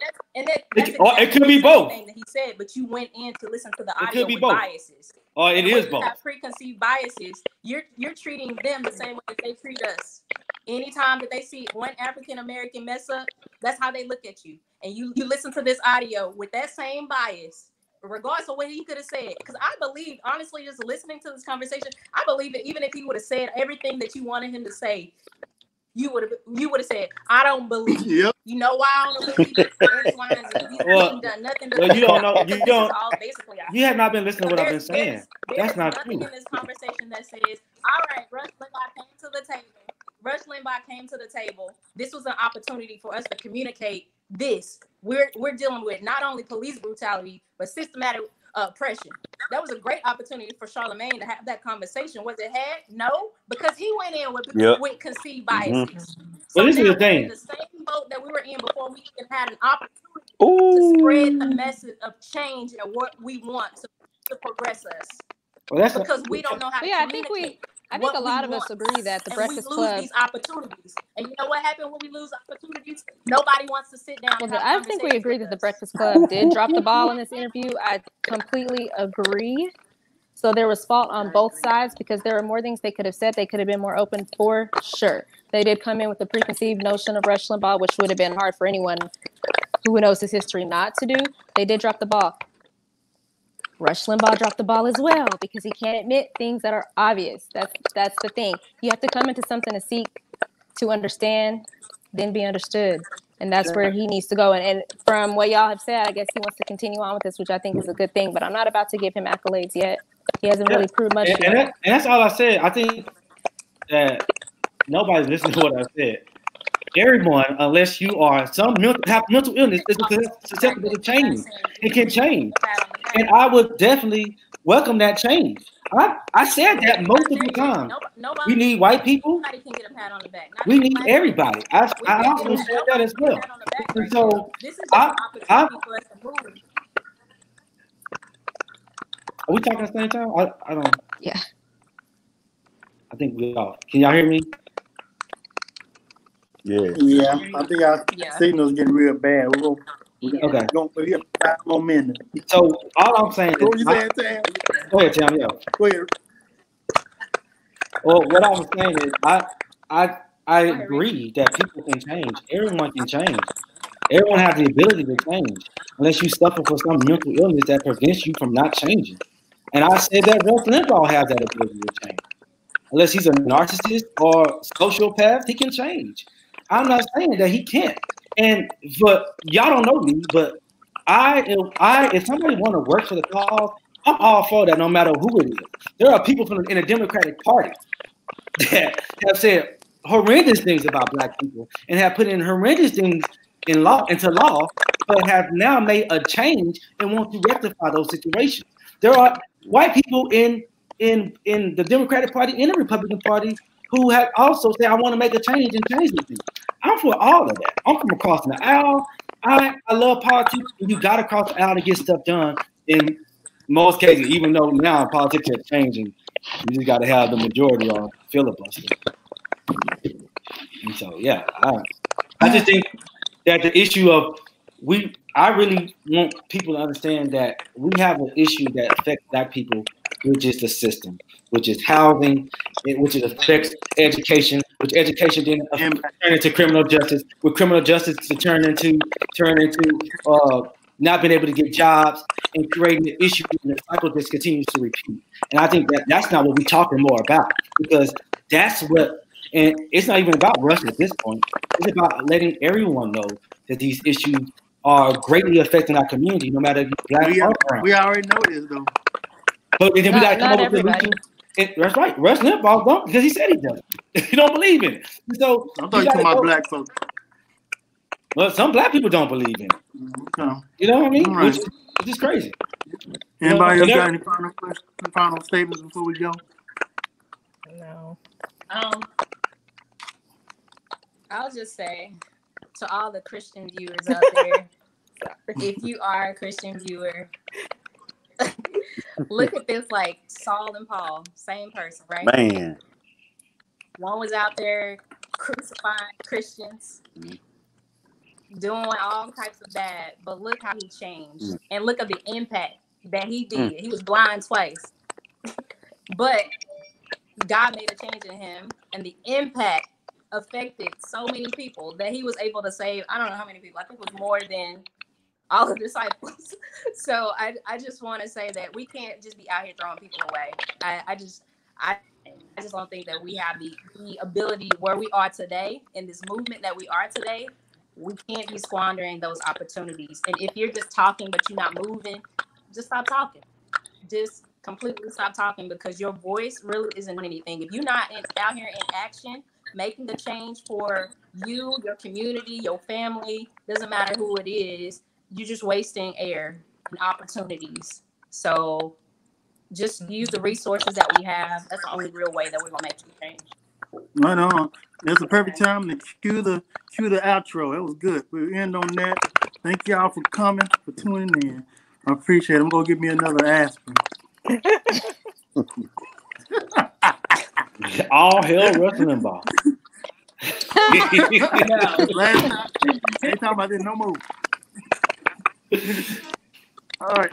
That's exactly it could be the both. thing that he said, but you went in to listen to the It audio could be with both. biases. Or it And is when you both. have preconceived biases, you're treating them the same way that they treat us. Anytime that they see one African American mess up, that's how they look at you. And you listen to this audio with that same bias, regardless of what he could have said. Because I believe, honestly, just listening to this conversation, I believe that even if he would have said everything that you wanted him to say, you would have said, I don't believe it. Yep. You know why I don't believe it? X, Y, and Z. He's Well, done nothing to well, you don't know. because You this don't. is all basically You have not been listening to what I've been saying. That's not nothing true. in this conversation that says, all right, Rush Limbaugh came to the table. Rush Limbaugh came to the table. This was an opportunity for us to communicate this. We're dealing with not only police brutality, but systematic oppression. That was a great opportunity for Charlamagne to have that conversation. Was it had? No, because he went in with conceived biases. So But this is now the thing. we're in the same boat that we were in before we even had an opportunity to spread the message of change and what we want to progress us. Well, that's because we don't know how to communicate. I think a lot of us agree that the Breakfast and we lose Club. these opportunities. And you know what happened when we lose opportunities? Nobody wants to sit down. Well, I think we agree that the Breakfast Club did drop the ball in this interview. I completely agree. So there was fault on both sides because there were more things they could have said. They could have been more open for sure. They did come in with the preconceived notion of Rush Limbaugh, which would have been hard for anyone who knows his history not to do. They did drop the ball. Rush Limbaugh dropped the ball as well because he can't admit things that are obvious. That's the thing. You have to come into something to seek to understand, then be understood. And that's where he needs to go. And from what y'all have said, I guess he wants to continue on with this, which I think is a good thing. But I'm not about to give him accolades yet. He hasn't really proved much yet. And that's all I said. I think that nobody's listening to what I said. Everyone, unless you are have mental illness, is susceptible to change. It can change. And I would definitely welcome that change. I said that multiple times. We need white people. Nobody can get a pat on the back. We need everybody. I also said that as well. And so this is an opportunity for us to move. Are we talking at the same time? I don't. Yeah. I think we are. Can y'all hear me? Yeah. I think our signal's getting real bad. Okay. We're here 5 more minutes. So all I'm saying is, What you saying, Tam? Go ahead, Tam. Yeah. Go ahead. Well, what I was saying is, I agree that people can change. Everyone can change. Everyone has the ability to change, unless you suffer from some mental illness that prevents you from not changing. And I said that Rush Limbaugh has that ability to change. Unless he's a narcissist or sociopath, he can change. I'm not saying that he can't. But y'all don't know me, but if somebody want to work for the cause, I'm all for that, no matter who it is. There are people in the Democratic Party that have said horrendous things about Black people and have put in horrendous things into law, but have now made a change and want to rectify those situations. There are white people in the Democratic Party and the Republican Party who have also said, I want to make a change and change the thing. I'm for all of that. I'm from across the aisle. I love politics. You got to cross the aisle to get stuff done in most cases, even though now politics is changing. You just got to have the majority on filibuster. And so, yeah, I just think that the issue of I really want people to understand that we have an issue that affects Black people, which is the system, which is housing, which affects education, which education then turn into criminal justice, with criminal justice to turn into not being able to get jobs and creating an issue, and the cycle just continues to repeat. And I think that's not what we're talking more about, because that's what, and it's not even about Russ at this point. It's about letting everyone know that these issues are greatly affecting our community, no matter if you're Black or brown. We already know this, though. But then we got to come up with solutions. That's right. Russ Limbaugh don't, because he said he doesn't. He don't believe in it. So I thought you were talking about Black folks. Well, some Black people don't believe in it. Okay. You know what I mean? Right. Which is crazy. Anybody else got any final statements before we go? No. I'll just say to all the Christian viewers out there, if you are a Christian viewer, look at this like Saul and Paul, same person, right? Man. One was out there crucifying Christians, doing all types of bad, but look how he changed. And look at the impact that he did. He was blind twice. But God made a change in him, and the impact affected so many people that he was able to save, I don't know how many people. I think it was more than all the disciples. So I just want to say that we can't just be out here throwing people away. I just don't think that we have the ability where we are today, in this movement that we are today. We can't be squandering those opportunities. And if you're just talking but you're not moving, just stop talking. Just completely stop talking, because your voice really isn't doing anything. If you're not out here in action, making the change for you, your community, your family, doesn't matter who it is, you're just wasting air and opportunities. So just use the resources that we have. That's the only real way that we're gonna make some change. Right on. That's the perfect time to cue the outro. That was good. We'll end on that. Thank y'all for coming, for tuning in. I appreciate it. I'm gonna give me another aspirin. All hell Russ Limbaugh. Last time, ain't talking about this no more. All right.